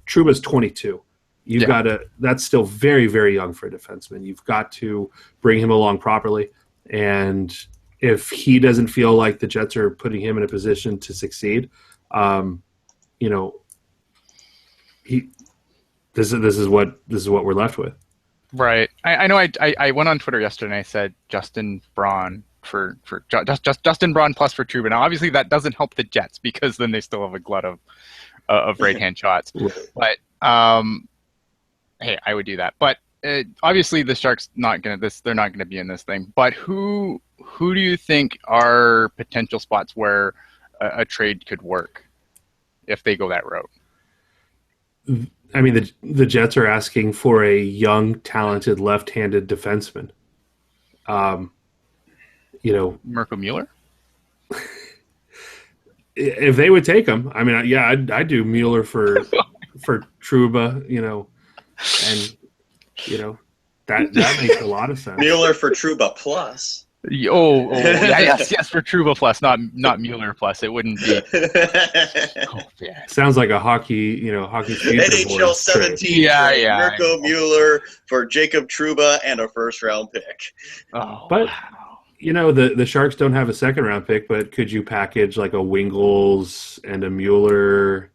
S2: Trouba's 22. You've got to. That's still very, very young for a defenseman. You've got to bring him along properly, and if he doesn't feel like the Jets are putting him in a position to succeed, this is what we're left with.
S3: Right. I know. I went on Twitter yesterday and I said Justin Braun for Justin Braun plus for Trouba. Now, obviously, that doesn't help the Jets because then they still have a glut of right hand shots. But hey, I would do that. But obviously, the Sharks they're not gonna be in this thing. But who do you think are potential spots where a trade could work if they go that route?
S2: I mean, the Jets are asking for a young, talented, left-handed defenseman.
S3: Mirko Mueller?
S2: If they would take him, I mean, yeah, I'd do Mueller for Trouba, and that makes a lot of sense.
S1: Mueller for Trouba plus.
S3: Yes, for Trouba plus, not Mueller plus. It wouldn't be.
S2: Sounds like a hockey
S1: NHL 17. Mirko Mueller for Jacob Trouba and a first-round pick.
S2: But the Sharks don't have a second-round pick. But could you package like a Wingles and a Mueller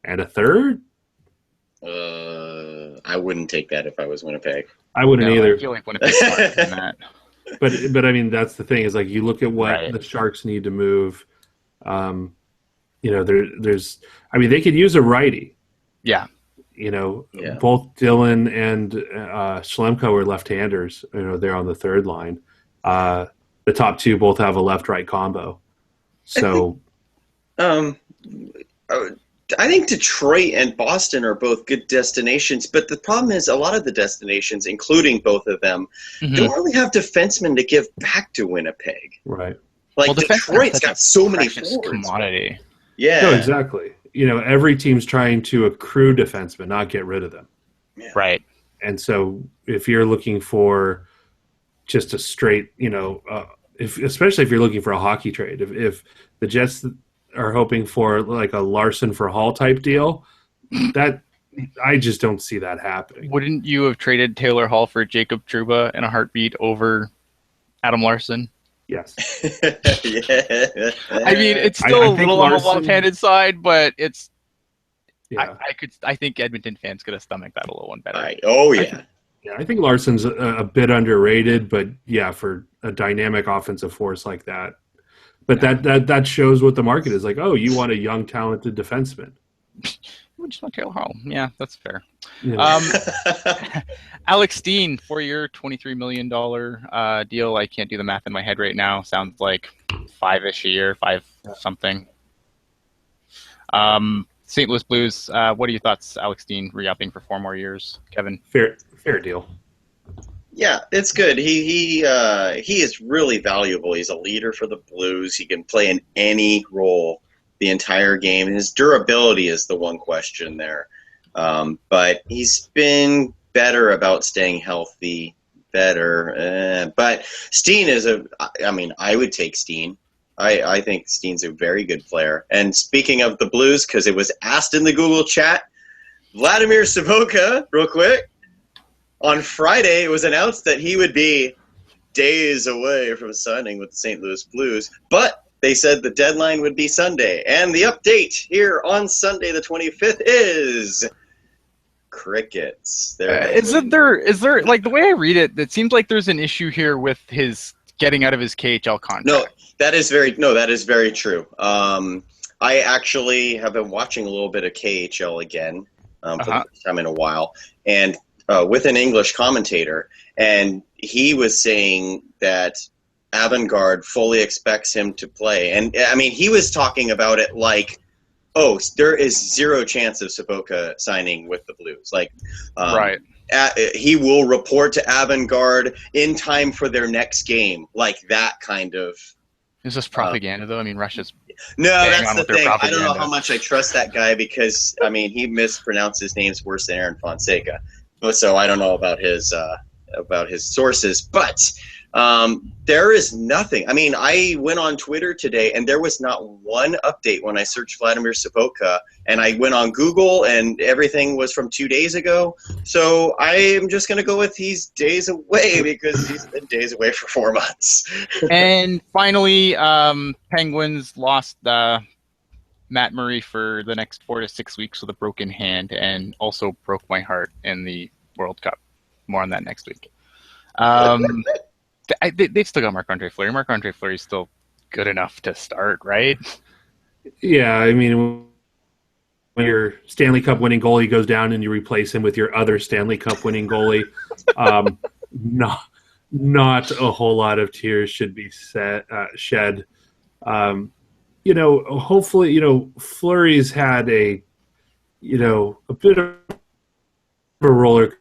S2: and a third?
S1: I wouldn't take that if I was Winnipeg.
S2: I wouldn't either.
S3: I feel like Winnipeg's smarter than that.
S2: But I mean, that's the thing is like you look at what the Sharks need to move. There's they could use a righty.
S3: Yeah.
S2: Both Dylan and Schlemko are left-handers. They're on the third line. The top two both have a left-right combo. So,
S1: I think Detroit and Boston are both good destinations, but the problem is a lot of the destinations, including both of them, don't really have defensemen to give back to Winnipeg.
S2: Right.
S1: Like Detroit's got so many forwards.
S3: Commodity.
S1: Yeah.
S2: No, exactly. Every team's trying to accrue defensemen, not get rid of them.
S1: Yeah.
S3: Right.
S2: And so if you're looking for just a straight, especially if you're looking for a hockey trade, if the Jets are hoping for like a Larson for Hall type deal, that I just don't see that happening.
S3: Wouldn't you have traded Taylor Hall for Jacob Trouba in a heartbeat over Adam Larson?
S2: Yes.
S1: Yeah.
S3: I mean, it's still a little on the left-handed side, but it's. Yeah. I think Edmonton fans could have stomached that a little one better.
S2: I think Larson's a bit underrated, but yeah, for a dynamic offensive force like that. But that shows what the market is like. Oh, you want a young, talented defenseman.
S3: We just want Taylor Hall. Yeah, that's fair.
S2: Yeah.
S3: Alex Steen, 4-year, $23 million deal. I can't do the math in my head right now. Sounds like 5-ish a year, 5 something. St. Louis Blues. What are your thoughts, Alex Steen re-upping for 4 more years? Kevin?
S2: Fair deal.
S1: Yeah, it's good. He is really valuable. He's a leader for the Blues. He can play in any role the entire game. His durability is the one question there. But he's been better about staying healthy, but Steen is I would take Steen. I think Steen's a very good player. And speaking of the Blues, because it was asked in the Google chat, Vladimir Sobotka, real quick, on Friday, it was announced that he would be days away from signing with the St. Louis Blues, but they said the deadline would be Sunday. And the update here on Sunday the 25th is crickets.
S3: Is there like the way I read it, it seems like there's an issue here with his getting out of his KHL contract.
S1: No, that is very true. I actually have been watching a little bit of KHL again for the first time in a while, and with an English commentator, and he was saying that Avantgarde fully expects him to play. And, I mean, he was talking about it like, there is zero chance of Sobotka signing with the Blues. Like,
S3: right.
S1: He will report to Avantgarde in time for their next game. Like that kind of...
S3: Is this propaganda, though? I mean, Russia's...
S1: No, that's the thing. I don't know how much I trust that guy because, I mean, he mispronounces names worse than Aaron Fonseca. So I don't know about his about his sources, but there is nothing. I mean, I went on Twitter today, and there was not one update when I searched Vladimir Sobotka, and I went on Google, and everything was from 2 days ago. So I am just going to go with he's days away because he's been days away for 4 months.
S3: And finally, Penguins lost Matt Murray for the next 4 to 6 weeks with a broken hand, and also broke my heart in the World Cup. More on that next week. They've still got Marc-Andre Fleury. Marc-Andre Fleury is still good enough to start, right?
S2: Yeah, I mean, when your Stanley Cup winning goalie goes down and you replace him with your other Stanley Cup winning goalie, not a whole lot of tears should be shed. Hopefully, Fleury's had a bit of a roller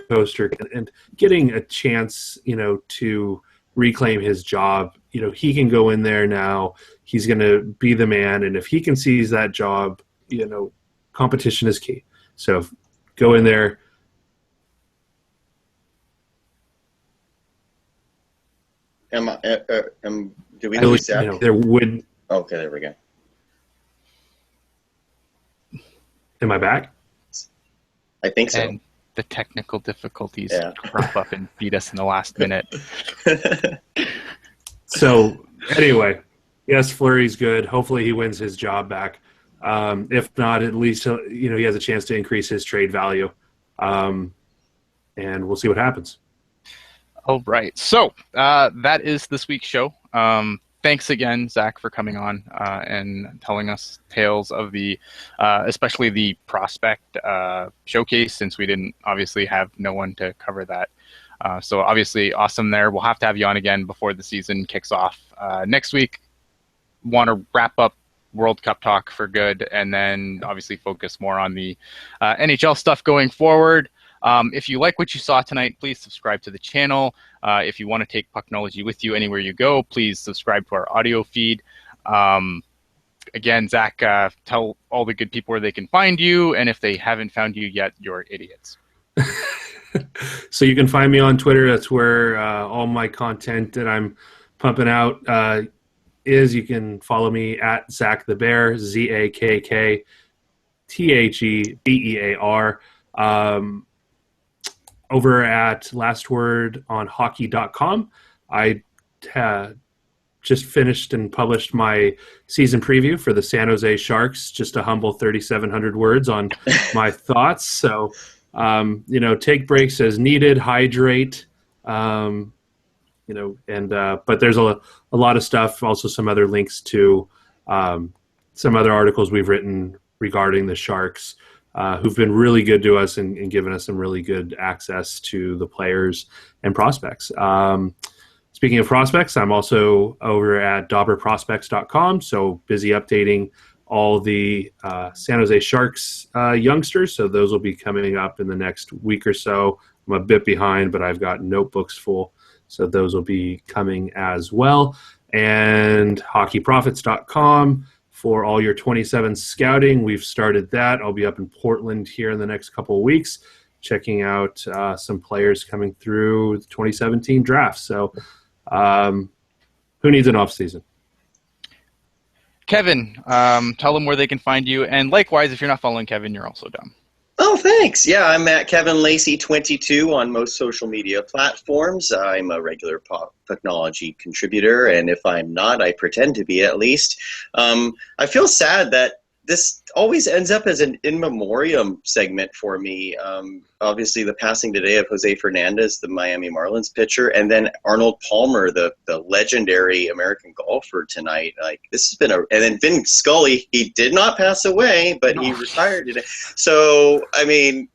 S2: coaster, and getting a chance, to reclaim his job. He can go in there now. He's going to be the man, and if he can seize that job, competition is key. So go in there.
S1: Do we lose Zach?
S2: There would.
S1: Okay, there we go.
S2: Am I back?
S1: I think so.
S3: And the technical difficulties crop up and beat us in the last minute.
S2: So anyway, yes, Fleury's good. Hopefully he wins his job back. If not, at least he has a chance to increase his trade value. And we'll see what happens.
S3: All right. So that is this week's show. Thanks again, Zach, for coming on and telling us tales of especially the prospect showcase, since we didn't obviously have no one to cover that. So obviously awesome there. We'll have to have you on again before the season kicks off next week. Want to wrap up World Cup talk for good, and then obviously focus more on the NHL stuff going forward. If you like what you saw tonight, please subscribe to the channel. If you want to take Pucknology with you anywhere you go, please subscribe to our audio feed. Again, Zach, tell all the good people where they can find you, and if they haven't found you yet, you're idiots.
S2: So you can find me on Twitter. That's where all my content that I'm pumping out is. You can follow me at Zach the Bear, ZAKKTHEBEAR. Over at Last Word on Hockey.com, I just finished and published my season preview for the San Jose Sharks, just a humble 3,700 words on my thoughts. So, take breaks as needed, hydrate, but there's a lot of stuff, also some other links to some other articles we've written regarding the Sharks, who've been really good to us and given us some really good access to the players and prospects. Speaking of prospects, I'm also over at dauberprospects.com, so busy updating all the San Jose Sharks youngsters, so those will be coming up in the next week or so. I'm a bit behind, but I've got notebooks full, so those will be coming as well. And hockeyprofits.com for all your 27 scouting. We've started that. I'll be up in Portland here in the next couple of weeks, checking out some players coming through the 2017 draft. So who needs an off season?
S3: Kevin, tell them where they can find you. And likewise, if you're not following Kevin, you're also dumb.
S1: Oh, thanks. Yeah, I'm at Kevin Lacey 22 on most social media platforms. I'm a regular Pucknology contributor, and if I'm not, I pretend to be at least. I feel sad that this always ends up as an in memoriam segment for me. Obviously, the passing today of Jose Fernandez, the Miami Marlins pitcher, and then Arnold Palmer, the legendary American golfer tonight. Like, this has been and then Vin Scully, he did not pass away, but he retired today. So, I mean,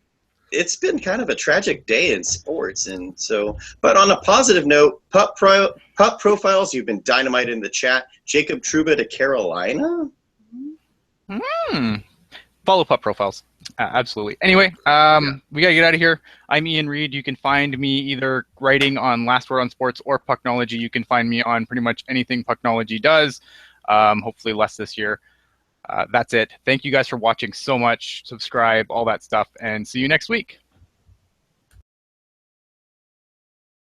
S1: it's been kind of a tragic day in sports. And so, but on a positive note, Pup Profiles, you've been dynamite in the chat. Jacob Trouba to Carolina.
S3: Follow Pup Profiles. Absolutely. Anyway, we got to get out of here. I'm Ian Reed. You can find me either writing on Last Word on Sports or Pucknology. You can find me on pretty much anything Pucknology does. Hopefully less this year. That's it. Thank you guys for watching so much. Subscribe, all that stuff, and see you next week.